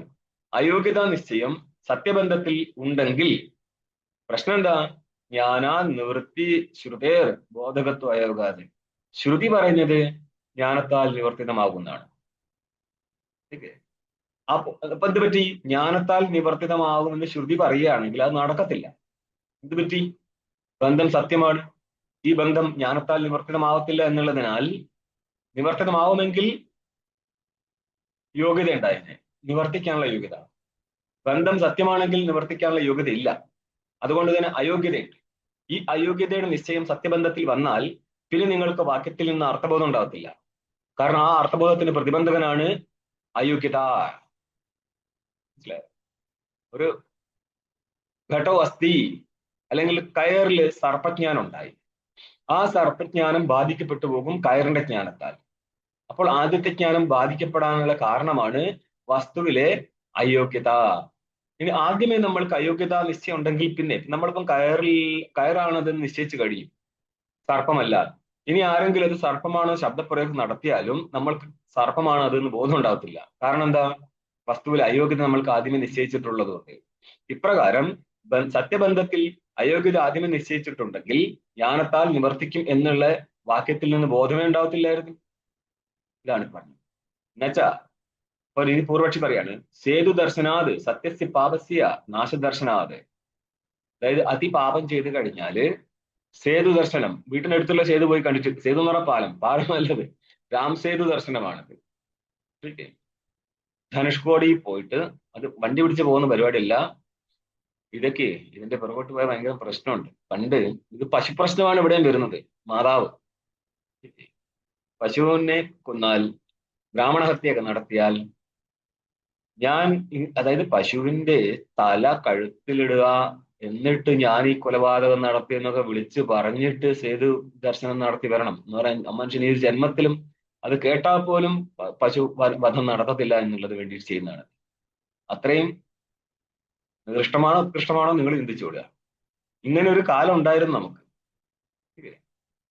അയോഗ്യതാ നിശ്ചയം സത്യബന്ധത്തിൽ ഉണ്ടെങ്കിൽ പ്രശ്നം എന്താ? ജ്ഞാനാ നിവൃത്തി ശ്രുതേർ ബോധകത്വ അയോഗാത്. ശ്രുതി പറയുന്നത് ജ്ഞാനത്താൽ നിവർത്തിതമാകുന്നതാണ്. അപ്പൊ എന്ത് പറ്റി? ജ്ഞാനത്താൽ നിവർത്തിതമാകുമെന്ന് ശ്രുതി പറയുകയാണെങ്കിൽ അത് നടക്കത്തില്ല. എന്ത് പറ്റി? ബന്ധം സത്യമാണ്. ഈ ബന്ധം ജ്ഞാനത്താൽ നിവർത്തിതമാവത്തില്ല എന്നുള്ളതിനാൽ നിവർത്തിതമാവുമെങ്കിൽ യോഗ്യത ഉണ്ടായിരുന്നു, നിവർത്തിക്കാനുള്ള യോഗ്യത. ബന്ധം സത്യമാണെങ്കിൽ നിവർത്തിക്കാനുള്ള യോഗ്യത ഇല്ല. അതുകൊണ്ട് തന്നെ അയോഗ്യതയുണ്ട്. ഈ അയോഗ്യതയുടെ നിശ്ചയം സത്യബന്ധത്തിൽ വന്നാൽ പിന്നെ നിങ്ങൾക്ക് വാക്യത്തിൽ നിന്ന് അർത്ഥബോധം ഉണ്ടാകത്തില്ല. കാരണം ആ അർത്ഥബോധത്തിന് പ്രതിബന്ധകനാണ് അയോഗ്യത. ഒരു ഘടോ അസ്ഥി അല്ലെങ്കിൽ കയറിൽ സർപ്പജ്ഞാനം ഉണ്ടായി. ആ സർപ്പജ്ഞാനം ബാധിക്കപ്പെട്ടു പോകും കയറിന്റെ ജ്ഞാനത്താൽ. അപ്പോൾ ആദ്യത്തെ ജ്ഞാനം ബാധിക്കപ്പെടാനുള്ള കാരണമാണ് വസ്തുവിലെ അയോഗ്യത. ഇനി ആദ്യമേ നമ്മൾക്ക് അയോഗ്യത നിശ്ചയം ഉണ്ടെങ്കിൽ പിന്നെ നമ്മളിപ്പം കയറാണത് നിശ്ചയിച്ചു കഴിയും, സർപ്പമല്ല. ഇനി ആരെങ്കിലും അത് സർപ്പമാണോ ശബ്ദപ്രയോഗം നടത്തിയാലും നമ്മൾക്ക് സർപ്പമാണ് അതെന്ന് ബോധം ഉണ്ടാകത്തില്ല. കാരണം എന്താ? വസ്തുവിൽ അയോഗ്യത നമ്മൾക്ക് ആദ്യമേ നിശ്ചയിച്ചിട്ടുള്ളത് കൊണ്ട്. ഇപ്രകാരം സത്യബന്ധത്തിൽ അയോഗ്യത ആദ്യമേ നിശ്ചയിച്ചിട്ടുണ്ടെങ്കിൽ ജ്ഞാനത്താൽ നിവർത്തിക്കും എന്നുള്ള വാക്യത്തിൽ നിന്ന് ബോധമേ ഉണ്ടാവത്തില്ലായിരുന്നു. ഇതാണ് പറഞ്ഞത്. എന്നുവെച്ചാ അപ്പൊ ഇനി പൂർവക്ഷി പറയാണ്, സേതു ദർശനാത് സത്യസ്യ പാപസ്യ നാശദർശനാത്. അതായത് അതിപാപം ചെയ്ത് കഴിഞ്ഞാല് സേതു ദർശനം, വീട്ടിനടുത്തുള്ള സേതു പോയി കണ്ടിട്ട്, സേതു എന്ന് പറഞ്ഞ പാലം നല്ലത് രാം സേതു ദർശനമാണത്. ധനുഷ്കോടി പോയിട്ട് അത് വണ്ടി പിടിച്ച് പോകുന്ന പരിപാടിയല്ല. ഇതൊക്കെ ഇതിന്റെ പുറകോട്ട് പോയാൽ ഭയങ്കര പ്രശ്നമുണ്ട്. പണ്ട് ഇത് പശുപ്രശ്നമാണ് ഇവിടെയും വരുന്നത്. മാതാവ് പശുവിനെ കൊന്നാൽ, ബ്രാഹ്മണ ഹത്യയൊക്കെ നടത്തിയാൽ, അതായത് പശുവിന്റെ തല കഴുത്തിലിടുക, എന്നിട്ട് ഞാൻ ഈ കൊലപാതകം നടത്തി എന്നൊക്കെ വിളിച്ച് പറഞ്ഞിട്ട് സേതു ദർശനം നടത്തി വരണം എന്ന് പറയാൻ മനുഷ്യൻ ഈ ജന്മത്തിലും അത് കേട്ടാൽ പോലും പശു വധം നടത്തത്തില്ല എന്നുള്ളത് വേണ്ടിയിട്ട് ചെയ്യുന്നതാണ്. അത്രയും നികൃഷ്ടമാണോ ഉത്കൃഷ്ടമാണോ നിങ്ങൾ ചിന്തിച്ചുകൊള്ളുക. ഇങ്ങനെ ഒരു കാലം ഉണ്ടായിരുന്നു നമുക്ക്.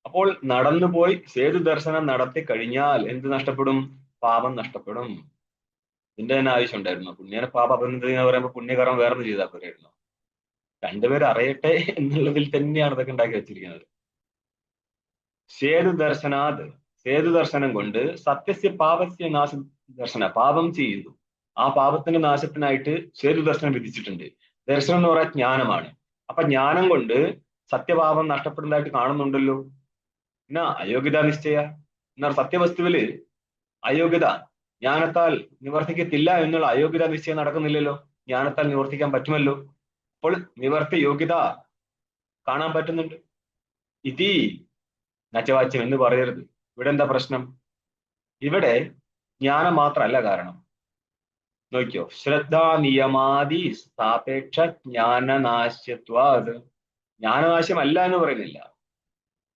അപ്പോൾ നടന്നുപോയി സേതു ദർശനം നടത്തി കഴിഞ്ഞാൽ എന്ത് നഷ്ടപ്പെടും? പാപം നഷ്ടപ്പെടും. ഇതിന്റെ തന്നെ ആവശ്യം ഉണ്ടായിരുന്നു. പുണ്യനെ പാപ അപനിധി എന്ന് പറയുമ്പോൾ പുണ്യകർമ്മം വേറൊന്നും ചെയ്താൽ പോരായിരുന്നു. രണ്ടുപേരും അറിയട്ടെ എന്നുള്ളതിൽ തന്നെയാണ് ഇതൊക്കെ ഉണ്ടാക്കി വെച്ചിരിക്കുന്നത്. സേതു ദർശനാത്, സേതു ദർശനം കൊണ്ട് സത്യസ്യ പാപസ്യ നാശ ദർശന, പാപം ചെയ്തു ആ പാപത്തിന്റെ നാശത്തിനായിട്ട് സേതു ദർശനം വിധിച്ചിട്ടുണ്ട്. ദർശനം എന്ന് പറയാൻ ജ്ഞാനമാണ്. അപ്പൊ ജ്ഞാനം കൊണ്ട് സത്യപാപം നഷ്ടപ്പെടുന്നതായിട്ട് കാണുന്നുണ്ടല്ലോ. എന്നാ അയോഗ്യത നിശ്ചയ, എന്നാൽ സത്യവസ്തുവില് അയോഗ്യത ജ്ഞാനത്താൽ നിവർത്തിക്കത്തില്ല എന്നുള്ള അയോഗ്യത നിശ്ചയം നടക്കുന്നില്ലല്ലോ. ജ്ഞാനത്താൽ നിവർത്തിക്കാൻ പറ്റുമല്ലോ. അപ്പോൾ നിവർത്തി യോഗ്യത കാണാൻ പറ്റുന്നുണ്ട്. ഇതി നച്ചവാച്യം എന്ന് പറയരുത്. ഇവിടെ എന്താ പ്രശ്നം? ഇവിടെ ജ്ഞാനം മാത്രമല്ല കാരണം. നോക്കിയോ, ശ്രദ്ധാ നിയമാദി സാപേക്ഷ ജ്ഞാനനാശ്യത്വാത്. ജ്ഞാനനാശമല്ല എന്ന് പറയുന്നില്ല,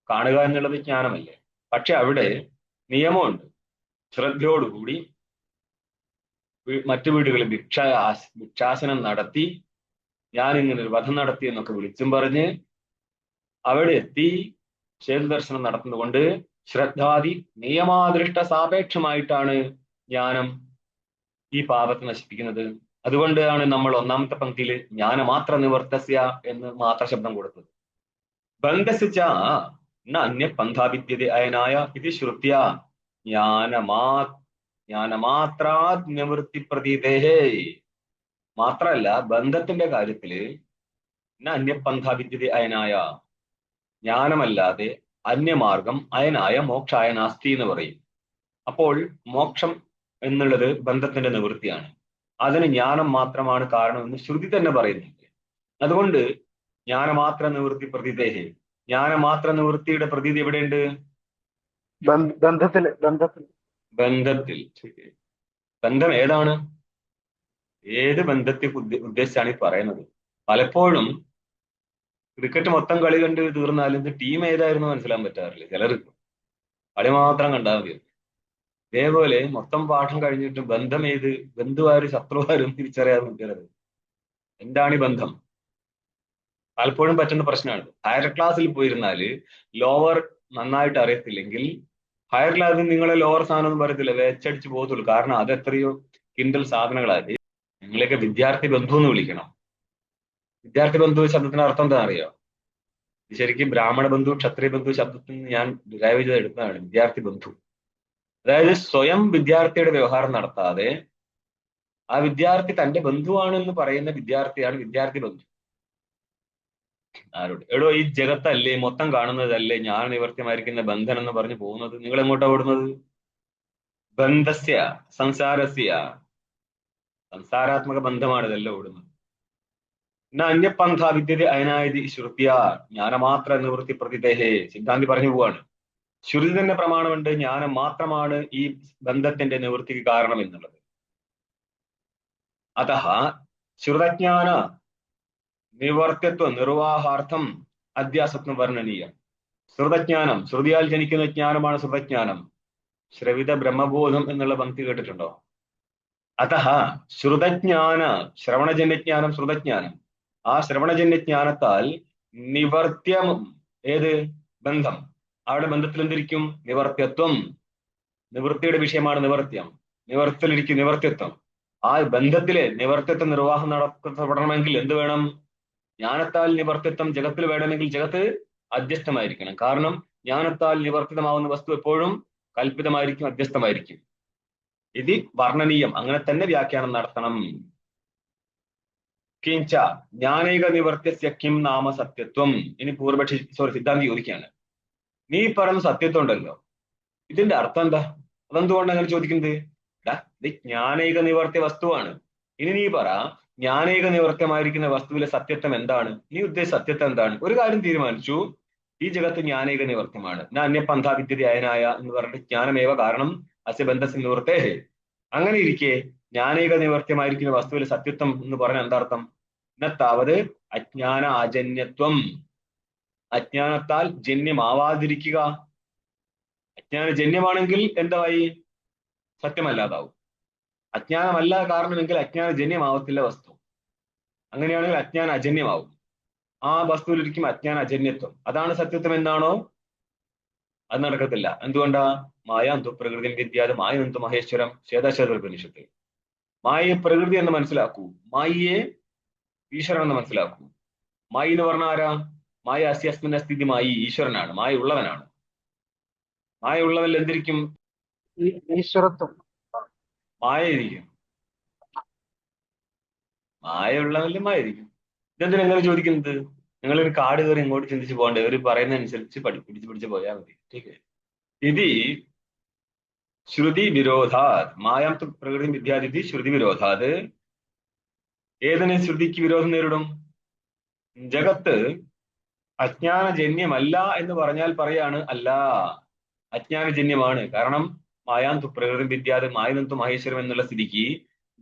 കാണുക എന്നുള്ളത് ജ്ഞാനമല്ലേ. പക്ഷെ അവിടെ നിയമമുണ്ട്. ശ്രദ്ധയോടുകൂടി മറ്റു വീടുകളിൽ ഭിക്ഷാസനം നടത്തി, ഞാൻ ഇങ്ങനെ ഒരു വധം നടത്തി എന്നൊക്കെ വിളിച്ചും പറഞ്ഞ് അവിടെ എത്തി സേതു ദർശനം നടത്തുന്നതുകൊണ്ട് ശ്രദ്ധാദി നിയമാദൃഷ്ട സാപേക്ഷമായിട്ടാണ് ജ്ഞാനം ഈ പാപത്തെ നശിപ്പിക്കുന്നത്. അതുകൊണ്ടാണ് നമ്മൾ ഒന്നാമത്തെ പങ്ക്തിയിൽ ജ്ഞാനമാത്ര നിവർത്തസ്യ എന്ന് മാത്ര ശബ്ദം കൊടുത്തത്. ബന്ധസിച്ച അന്യ പന്ഥാവിദ്യത അയനായ ഇത് ശ്രുത്യ ജ്ഞാനമാത്രാത് നിവൃത്തി പ്രതീതേഹേ. മാത്രല്ല ബന്ധത്തിന്റെ കാര്യത്തില് അന്യപന്ഥാവിദ്യത അയനായ, ജ്ഞാനമല്ലാതെ അന്യമാർഗം അയനായ മോക്ഷായ നാസ്തി എന്ന് പറയും. അപ്പോൾ മോക്ഷം എന്നുള്ളത് ബന്ധത്തിന്റെ നിവൃത്തിയാണ്. അതിന് ജ്ഞാനം മാത്രമാണ് കാരണമെന്ന് ശ്രുതി തന്നെ പറയുന്നുണ്ട്. അതുകൊണ്ട് ജ്ഞാനമാത്ര നിവൃത്തി പ്രതീതേഹേ, ജ്ഞാനമാത്ര നിവൃത്തിയുടെ പ്രതീതി എവിടെയുണ്ട്? ബന്ധത്തില് ബന്ധത്തിൽ. ശരി. ബന്ധം ഏതാണ്? ഏത് ബന്ധത്തെ ഉദ്ദേശിച്ചാണ് ഈ പറയുന്നത്? പലപ്പോഴും ക്രിക്കറ്റ് മൊത്തം കളി കണ്ട് തീർന്നാലും ഇത് ടീം ഏതായിരുന്നു മനസ്സിലാൻ പറ്റാറില്ല ചിലർക്ക്. കളി മാത്രം കണ്ടാൽ മതി. ഇതേപോലെ മൊത്തം പാഠം കഴിഞ്ഞിട്ട് ബന്ധം ഏത്, ബന്ധുവാരും ശത്രുവാരും തിരിച്ചറിയാതെ നിൽക്കരുത്. എന്താണ് ഈ ബന്ധം? പലപ്പോഴും പറ്റുന്ന പ്രശ്നമാണ്. ഹയർ ക്ലാസ്സിൽ പോയിരുന്നാല് ലോവർ നന്നായിട്ട് അറിയത്തില്ലെങ്കിൽ ഹയർ ക്ലാസ്സിൽ നിങ്ങളെ ലോവർ സാധനം ഒന്നും പറയത്തില്ല, വെച്ചടിച്ച് പോകത്തുള്ളൂ. കാരണം അത് എത്രയോ കിൻഡൽ സാധനങ്ങളായി. നിങ്ങളെയൊക്കെ വിദ്യാർത്ഥി ബന്ധു എന്ന് വിളിക്കണം. വിദ്യാർത്ഥി ബന്ധു ശബ്ദത്തിന് അർത്ഥം എന്താ അറിയോ? ശരിക്കും ബ്രാഹ്മണ ബന്ധു ക്ഷത്രിയ ബന്ധു ശബ്ദത്തിൽ നിന്ന് ഞാൻ ഡിറൈവ് ചെയ്ത് എടുത്തതാണ് വിദ്യാർത്ഥി ബന്ധു. അതായത് സ്വയം വിദ്യാർത്ഥിയുടെ വ്യവഹാരം നടത്താതെ ആ വിദ്യാർത്ഥി തന്റെ ബന്ധുവാണെന്ന് പറയുന്ന വിദ്യാർത്ഥിയാണ് വിദ്യാർത്ഥി ബന്ധു. ആരോട്? എടോ, ഈ ജഗത്തല്ലേ മൊത്തം കാണുന്നതല്ലേ ഞാൻ നിവർത്തിമായിരിക്കുന്ന ബന്ധൻ എന്ന് പറഞ്ഞു പോകുന്നത്? നിങ്ങൾ എങ്ങോട്ടാ ഓടുന്നത്? ബന്ധസ്യ സംസാരസ്യ, സംസാരാത്മക ബന്ധമാണ് ഇതെല്ലാം ഓടുന്നത്. അന്യപന്ഥ വിദ്യത അയനായതി ശ്രുത്യ ജ്ഞാനമാത്ര നിവൃത്തി പ്രതിദേഹേ. സിദ്ധാന്തി പറഞ്ഞു പോവാണ്, ശ്രുതി തന്നെ പ്രമാണമുണ്ട്, ജ്ഞാനം മാത്രമാണ് ഈ ബന്ധത്തിന്റെ നിവൃത്തിക്ക് കാരണം എന്നുള്ളത്. അതഃ ശ്രുതജ്ഞാന നിവർത്തിത്വ നിർവാഹാർത്ഥം അധ്യാസത്വം വർണ്ണനീയം. ശ്രുതജ്ഞാനം, ശ്രുതിയാൽ ജനിക്കുന്ന ജ്ഞാനമാണ് ശ്രുതജ്ഞാനം. ശ്രവിത ബ്രഹ്മബോധം എന്നുള്ള പങ്ക്തി കേട്ടിട്ടുണ്ടോ? അതഃ ശ്രുതജ്ഞാന, ശ്രവണജന്യജ്ഞാനം ശ്രുതജ്ഞാനം. ആ ശ്രവണജന്യജ്ഞാനത്താൽ നിവർത്യം, ഏത് ബന്ധം, അവിടെ ബന്ധത്തിൽ എന്തിരിക്കും? നിവർത്യത്വം. നിവൃത്തിയുടെ വിഷയമാണ് നിവർത്യം. നിവർത്തിലിരിക്കും നിവർത്യത്വം. ആ ബന്ധത്തിലെ നിവർത്യത്വ നിർവാഹം നടത്തപ്പെടണമെങ്കിൽ എന്ത് വേണം? ജ്ഞാനത്താൽ നിവർത്തിത്വം ജഗത്തിൽ വേണമെങ്കിൽ ജഗത്ത് അധ്യസ്ഥമായിരിക്കണം. കാരണം ജ്ഞാനത്താൽ നിവർത്തിതമാവുന്ന വസ്തു എപ്പോഴും കൽപ്പിതമായിരിക്കും, അധ്യസ്ഥമായിരിക്കും. ഇത് വർണ്ണനീയം, അങ്ങനെ തന്നെ വ്യാഖ്യാനം നടത്തണം. കിഞ്ച ജ്ഞാനൈക നിവർത്യസ്യ കിം നാമ സത്യത്വം. ഇനി പൂർവപക്ഷി സിദ്ധാന്തി ചോദിക്കുകയാണ്, നീ പറയുന്ന സത്യത്വം ഉണ്ടല്ലോ, ഇതിന്റെ അർത്ഥം എന്താ? അതെന്തുകൊണ്ട് അങ്ങനെ ചോദിക്കുന്നത്? ഇത് ജ്ഞാനൈക നിവർത്തിയ വസ്തുവാണ്. ഇനി നീ പറ, ജ്ഞാനൈക നിവർത്തിയമായിരിക്കുന്ന വസ്തുവിലെ സത്യത്വം എന്താണ്? നീ ഉദ്ദേശിച്ച സത്യത്വം എന്താണ്? ഒരു കാര്യം തീരുമാനിച്ചു, ഈ ജഗത്ത് ജ്ഞാനൈക നിവർത്തിയമാണ്. അന്യപന്ഥാ വിദ്യതി അയനായ എന്ന് പറഞ്ഞിട്ട് ജ്ഞാനമേവ കാരണം അസ്യ ബന്ധസ്യ നിവൃത്തേ. അങ്ങനെ ഇരിക്കെ ജ്ഞാനൈക നിവർത്തിയമായിരിക്കുന്ന വസ്തുവിലെ സത്യത്വം എന്ന് പറഞ്ഞ എന്താർത്ഥം? താവത് അജ്ഞാന അജന്യത്വം, അജ്ഞാനത്താൽ ജന്യമാവാതിരിക്കുക. അജ്ഞാനജന്യമാണെങ്കിൽ എന്തായി? സത്യമല്ലാതാവും. അജ്ഞാനമല്ല കാരണമെങ്കിൽ അജ്ഞാനജന്യമാവത്തില്ല വസ്തു. അങ്ങനെയാണെങ്കിൽ അജ്ഞാന അജന്യമാവും. ആ വസ്തുവിലിരിക്കും അജ്ഞാന അജന്യത്വം. അതാണ് സത്യത്വം എന്നാണോ? അത് നടക്കത്തില്ല. എന്തുകൊണ്ടാ? മായാന്തു പ്രകൃതി വിദ്യാത് മായന്തു മഹേശ്വരം. ശ്വേതാശ്വേതോപനിഷത്ത്. മായയെ പ്രകൃതി എന്ന് മനസ്സിലാക്കൂ, മായയെ ഈശ്വരൻ എന്ന് മനസ്സിലാക്കൂ. മായി എന്ന് പറഞ്ഞ ആരാ? മായ അസ്യസ്മിൻ സ്ഥിതി മായി, ഈശ്വരനാണ്, മായ ഉള്ളവനാണ്. മായ ഉള്ളവൻ എന്തിരിക്കും? ഈശ്വരത്വം. മായ ഇരിക്കും. മായ ഉള്ളവനിലും മായ ഇരിക്കും. ഇതെന്തിനാ എങ്ങനെ ചോദിക്കുന്നത്? നിങ്ങളൊരു കാട് കയറി ഇങ്ങോട്ട് ചിന്തിച്ച് പോകണ്ടേ? ഒരു പറയുന്നതനുസരിച്ച് പിടിച്ച് പോയാൽ മതി. ठीक ഇത് ശ്രുതി വിരോധാത്. മായാം പ്രകൃതി വിദ്യാതിഥി ശ്രുതി വിരോധാത്. ഏതിന് ശ്രുതിക്ക് വിരോധം നേരിടും? ജഗത്ത് അജ്ഞാനജന്യമല്ല എന്ന് പറഞ്ഞാൽ പറയാണ്, അല്ല, അജ്ഞാനജന്യമാണ്. കാരണം മായാന്തു പ്രകൃതി വിദ്യാത് മായനന്തു മഹേശ്വരം എന്നുള്ള സ്ഥിതിക്ക്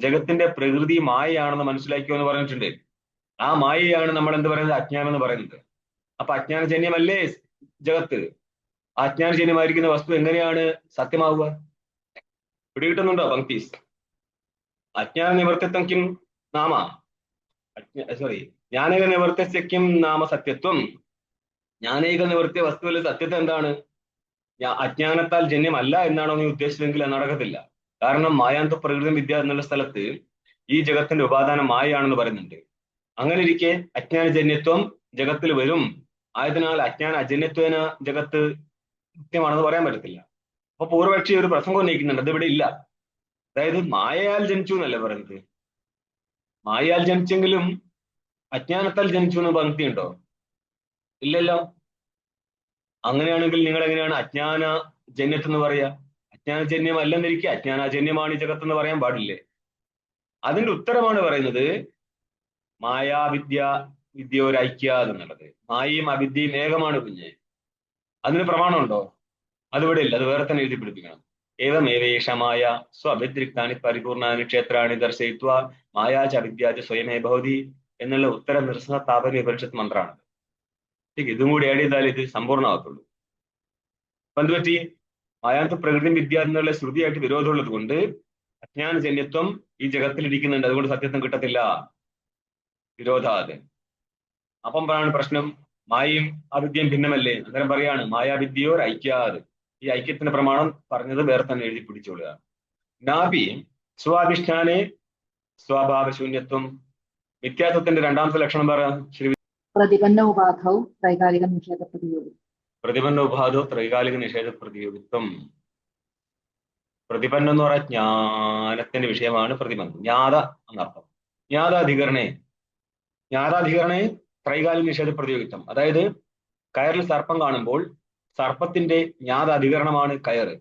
ജഗത്തിന്റെ പ്രകൃതി മായയാണെന്ന് മനസ്സിലാക്കിയോ എന്ന് പറഞ്ഞിട്ടുണ്ട്. ആ മായയാണ് നമ്മൾ എന്ത് പറയുന്നത്? അജ്ഞാനം എന്ന് പറയുന്നത്. അപ്പൊ അജ്ഞാനജന്യമല്ലേ ജഗത്ത്? അജ്ഞാനജന്യമായിരിക്കുന്ന വസ്തു എങ്ങനെയാണ് സത്യമാവുക? പിടികിട്ടുന്നുണ്ടോ പങ്ക്തീസ്? അജ്ഞാന നിവർത്തിത്വം കിം നാമ, ജ്ഞാനൈക നിവർത്തിയ കിം നാമ സത്യത്വം. ജ്ഞാനൈക നിവർത്തിയ വസ്തുവിലെ സത്യത്വം എന്താണ്? അജ്ഞാനത്താൽ ജന്യമല്ല എന്നാണോ നീ ഉദ്ദേശിച്ചതെങ്കിൽ അത് നടക്കത്തില്ല. കാരണം മായാന്ത പ്രകൃതി വിദ്യ എന്നുള്ള സ്ഥലത്ത് ഈ ജഗത്തിന്റെ ഉപാദാനം മായയാണെന്ന് പറയുന്നുണ്ട്. അങ്ങനെ ഇരിക്കെ അജ്ഞാനജന്യത്വം ജഗത്തിൽ വരും. ആയതിനാൽ അജ്ഞാന അജന്യത്വേന ജഗത്ത് കൃത്യമാണെന്ന് പറയാൻ പറ്റത്തില്ല. അപ്പൊ പൂർവപക്ഷി ഒരു പ്രസംഗം ഉന്നയിക്കുന്നുണ്ട്, അത് ഇവിടെ ഇല്ല. അതായത് മായയാൽ ജനിച്ചു എന്നല്ലേ പറയുന്നത്. മായയാൽ ജനിച്ചെങ്കിലും അജ്ഞാനത്താൽ ജനിച്ചു എന്ന് പങ്ക്തി ഉണ്ടോ? ഇല്ലല്ലോ. അങ്ങനെയാണെങ്കിൽ നിങ്ങൾ എങ്ങനെയാണ് അജ്ഞാന ജന്യത്വം എന്ന് പറയാ? അജ്ഞാനജന്യം അല്ലെന്നിരിക്കെ അജ്ഞാനജന്യമാണ് ഈ ജഗത്ത് എന്ന് പറയാൻ പാടില്ലേ? അതിന്റെ ഉത്തരമാണ് പറയുന്നത് മായാവിദ്യ വിദ്യോരൈക്യ എന്നുള്ളത്. മായയും അവിദ്യയും ഏകമാണ് കുഞ്ഞ്. അതിന് പ്രമാണമുണ്ടോ? അതിവിടെ ഇല്ല, അത് വേറെ തന്നെ എഴുതി പിടിപ്പിക്കണം. ഏവമേവേഷമായ സ്വവ്യതിരിക്താനി പരിപൂർണാനി ക്ഷേത്രാണി ദർശയിത്വ മായാച അവിദ്യാച സ്വയമേ ഭവതി എന്നുള്ള ഉത്തര നിരസന താപന ഉപനിഷത്ത് മന്ത്രമാണ്. ठीक ഇതും കൂടി ആഡ് ചെയ്താൽ ഇത് സമ്പൂർണ്ണമാകത്തുള്ളൂ. അപ്പൊ എന്ത് പറ്റി? മായാന്ത പ്രകൃതി വിദ്യ എന്നുള്ള ശ്രുതിയായിട്ട് വിരോധമുള്ളത് കൊണ്ട് അജ്ഞാനജന്യത്വം ഈ ജഗത്തിൽ ഇരിക്കുന്നുണ്ട്, അതുകൊണ്ട് സത്യത്വം കിട്ടത്തില്ല, വിരോധാത്. അപ്പം പറയാണ് പ്രശ്നം, മായയും അവിദ്യയും ഭിന്നമല്ലേ? അന്നേരം പറയാണ് മായാവിദ്യയോ ഐക്യാത്. ഈ ഐക്യത്തിന്റെ പ്രമാണം പറഞ്ഞത് വേറെ തന്നെ എഴുതി പിടിച്ചോളുക. നാഭി സ്വാധിഷ്ഠാനെ സ്വഭാവശൂന്യത്വം. മിഥ്യാത്വത്തിന്റെ രണ്ടാമത്തെ ലക്ഷണം പറയാം ശ്രീ. പ്രതിപന്ന ഉപാധൗ ത്രൈകാലിക നിഷേധ പ്രതിയോഗി. പ്രതിപന്ന ഉപാധോ ത്രൈകാലിക നിഷേധ പ്രതിയോഗിത്വം. പ്രതിപന്നം എന്ന് പറയാൻ ജ്ഞാനത്തിന്റെ വിഷയമാണ് പ്രതിപന്നം, ജ്ഞാത എന്നർത്ഥം. ജ്ഞാതാധികരണേ ത്രൈകാലിക നിഷേധ പ്രതിയോഗിത്വം. അതായത് കയറിൽ സർപ്പം കാണുമ്പോൾ സർപ്പത്തിന്റെ ജ്ഞാതാധികരണമാണ് കയറ്.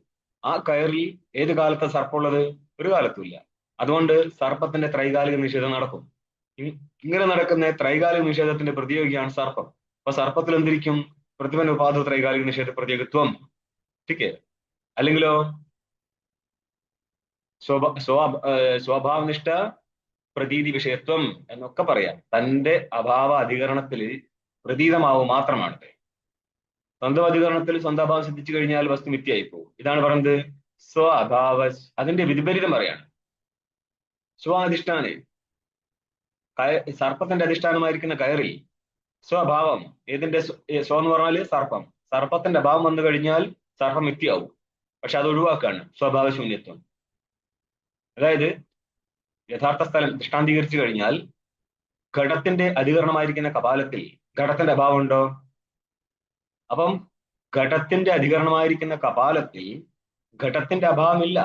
ആ കയറിൽ ഏത് കാലത്തെ സർപ്പമുള്ളത്? ഒരു കാലത്തുമില്ല. അതുകൊണ്ട് സർപ്പത്തിന്റെ ത്രൈകാലിക നിഷേധം നടക്കും. ഇങ്ങനെ നടക്കുന്ന ത്രൈകാലിക നിഷേധത്തിന്റെ പ്രതിയോഗിയാണ് സർപ്പം. അപ്പൊ സർപ്പത്തിൽ എന്തിരിക്കും? പ്രതിപന്ന ഉപാധ ത്രൈകാലിക നിഷേധ പ്രതിയോഗിത്വം. ठीक അല്ലെങ്കിലോ സ്വഭാവനിഷ്ഠ പ്രതീതി വിഷയത്വം എന്നൊക്കെ പറയാം. തന്റെ അഭാവ അധികരണത്തിൽ പ്രതീതമാവും മാത്രമാണ്. സ്വന്തം അധികരണത്തിൽ സ്വന്തം അഭാവം സിദ്ധിച്ചു കഴിഞ്ഞാൽ വസ്തു മിഥ്യയായി പോകും. ഇതാണ് പറയുന്നത് സ്വ അഭാവ. അതിന്റെ വിപരീതം പറയാണ് സ്വാധിഷ്ഠാനെ. സർപ്പത്തിന്റെ അധിഷ്ഠാനമായിരിക്കുന്ന കയറിൽ സ്വഭാവം, ഏതിന്റെ സ്വ എന്ന് പറഞ്ഞാല് സർപ്പം. സർപ്പത്തിന്റെ അഭാവം വന്നു കഴിഞ്ഞാൽ സർപ്പം മിഥ്യയാവും. പക്ഷെ അത് ഒഴിവാക്കാണ് സ്വഭാവശൂന്യത്വം. അതായത് യഥാർത്ഥ സ്ഥലം ദൃഷ്ടാന്തീകരിച്ചു കഴിഞ്ഞാൽ ഘടത്തിന്റെ അധികരണമായിരിക്കുന്ന കപാലത്തിൽ ഘടത്തിന്റെ അഭാവം ഉണ്ടോ? അപ്പം ഘടത്തിന്റെ അധികരണമായിരിക്കുന്ന കപാലത്തിൽ ഘടത്തിന്റെ അഭാവമില്ല.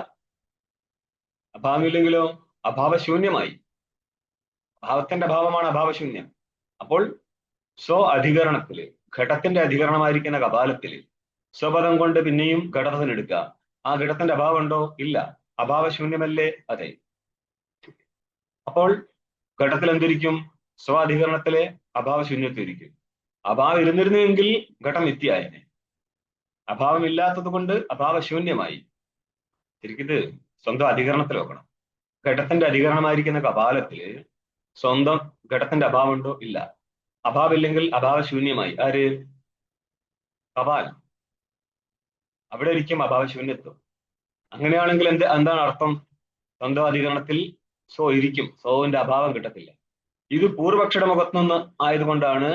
അഭാവമില്ലെങ്കിലോ അഭാവശൂന്യമായി. ഭാവത്തിന്റെ അഭാവമാണ് അഭാവശൂന്യം. അപ്പോൾ സ്വ അധികരണത്തില് ഘടത്തിന്റെ അധികരണമായിരിക്കുന്ന കപാലത്തില് സ്വപദം കൊണ്ട് പിന്നെയും ഘടത്തിനെടുക്കുക. ആ ഘടത്തിന്റെ അഭാവം ഉണ്ടോ? ഇല്ല. അഭാവശൂന്യമല്ലേ? അതെ. അപ്പോൾ ഘടത്തിൽ എന്തിരിക്കും? സ്വാധികരണത്തിലെ അഭാവശൂന്യത്തിരിക്കും. അഭാവം ഇരുന്നിരുന്നുവെങ്കിൽ ഘടം മിഥ്യയായനെ. അഭാവമില്ലാത്തത് കൊണ്ട് അഭാവശൂന്യമായി. ശരിക്കിത് സ്വന്തം അധികരണത്തിൽ വെക്കണം. ഘടത്തിന്റെ അധികരണമായിരിക്കുന്ന കപാലത്തില് സ്വന്തം ഘടത്തിന്റെ അഭാവം ഉണ്ടോ? ഇല്ല. അഭാവമില്ലെങ്കിൽ അഭാവശൂന്യമായി. ആര്? കപാലം. അവിടെ ഇരിക്കും അഭാവശൂന്യത്വം. അങ്ങനെയാണെങ്കിൽ എന്താണ് അർത്ഥം? സ്വന്തം അധികരണത്തിൽ സ്വ ഇരിക്കും, സ്വവിന്റെ അഭാവം കിട്ടത്തില്ല. ഇത് പൂർവപക്ഷയുടെ മുഖത്തുനിന്ന് ആയതുകൊണ്ടാണ്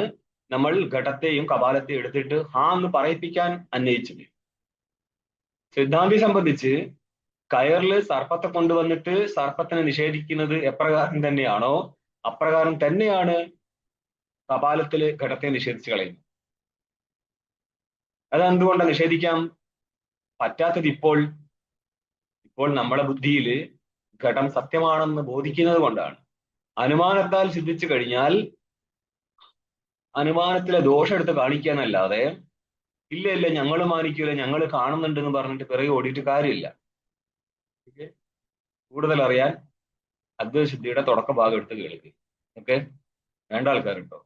നമ്മൾ ഘടത്തെയും കപാലത്തെയും എടുത്തിട്ട് ഹാ എന്ന് പറയിപ്പിക്കാൻ അന്വയിച്ചത്. സിദ്ധാന്തി സംബന്ധിച്ച് കയറില് സർപ്പത്തെ കൊണ്ടുവന്നിട്ട് സർപ്പത്തിനെ നിഷേധിക്കുന്നത് എപ്രകാരം തന്നെയാണോ അപ്രകാരം തന്നെയാണ് കപാലത്തില് ഘടത്തെ നിഷേധിച്ച് കളയുന്നത്. അതെന്തുകൊണ്ടാണ് നിഷേധിക്കാൻ പറ്റാത്തത്? ഇപ്പോൾ നമ്മുടെ ബുദ്ധിയിൽ ഘടം സത്യമാണെന്ന് ബോധിക്കുന്നത് കൊണ്ടാണ്. അനുമാനത്താൽ സിദ്ധിച്ചു കഴിഞ്ഞാൽ അനുമാനത്തിലെ ദോഷം എടുത്ത് കാണിക്കാനല്ലാതെ ഇല്ല ഞങ്ങൾ മാനിക്കൂല, ഞങ്ങൾ കാണുന്നുണ്ടെന്ന് പറഞ്ഞിട്ട് പിറകെ ഓടിയിട്ട് കാര്യമില്ല. കൂടുതൽ അറിയാൻ അദ്വൈതസിദ്ധിയുടെ തുടക്ക ഭാഗം എടുത്ത് കേൾക്കുക. ഓക്കെ, വേണ്ട ആൾക്കാരുണ്ടോ?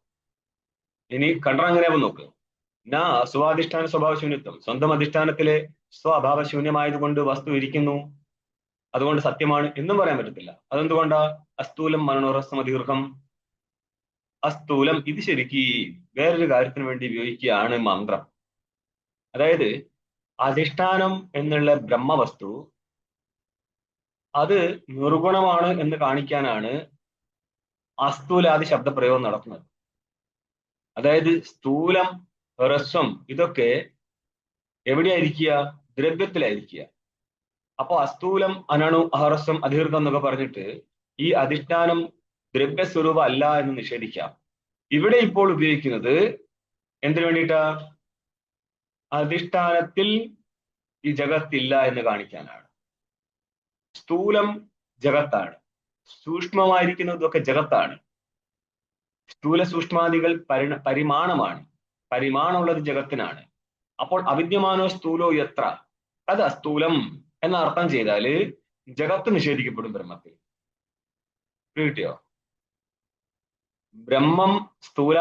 ഇനി കണ്ടങ്ങനെ നോക്ക്. സ്വാധിഷ്ഠാന സ്വഭാവശൂന്യത്വം. സ്വന്തം അധിഷ്ഠാനത്തിലെ സ്വഭാവശൂന്യമായതുകൊണ്ട് വസ്തു ഇരിക്കുന്നു, അതുകൊണ്ട് സത്യമാണ് എന്നും പറയാൻ പറ്റത്തില്ല. അതെന്തുകൊണ്ടാ? അസ്ഥൂലം മനോരസമദീർഘം. അസ്ഥൂലം ഇത് ശരിക്ക് വേറൊരു കാര്യത്തിന് വേണ്ടി ഉപയോഗിക്കുകയാണ് മന്ത്രം. അതായത് അധിഷ്ഠാനം എന്നുള്ള ബ്രഹ്മവസ്തു അത് നിർഗുണമാണ് എന്ന് കാണിക്കാനാണ് അസ്ഥൂലാദി ശബ്ദപ്രയോഗം നടത്തുന്നത്. അതായത് സ്ഥൂലം, ഹ്രസ്വം ഇതൊക്കെ എവിടെയായിരിക്കുക? ദ്രവ്യത്തിലായിരിക്കുക. അപ്പൊ അസ്ഥൂലം, അനണു, അഹ്രസ്വം, അദീർഘം എന്നൊക്കെ പറഞ്ഞിട്ട് ഈ അധിഷ്ഠാനം ദ്രവ്യസ്വരൂപം അല്ല എന്ന് നിഷേധിക്കാം. ഇവിടെ ഇപ്പോൾ ഉപയോഗിക്കുന്നത് എന്തിനു വേണ്ടിയിട്ടാ? അധിഷ്ഠാനത്തിൽ ഈ ജഗത്തില്ല എന്ന് കാണിക്കാനാണ്. സ്ഥൂലം ജഗത്താണ്, സൂക്ഷ്മമായിരിക്കുന്നതൊക്കെ ജഗത്താണ്. സ്ഥൂല സൂക്ഷ്മാദികൾ പരിമാണമാണ്, പരിമാണമുള്ളത് ജഗത്തിനാണ്. അപ്പോൾ അവിദ്യമാനോ സ്ഥൂലോ യത്ര അത് അസ്ഥൂലം എന്ന അർത്ഥം ചെയ്താല് ജഗത്ത് നിഷേധിക്കപ്പെടും ബ്രഹ്മത്തിൽ. കിട്ടിയോ? ബ്രഹ്മം സ്ഥൂല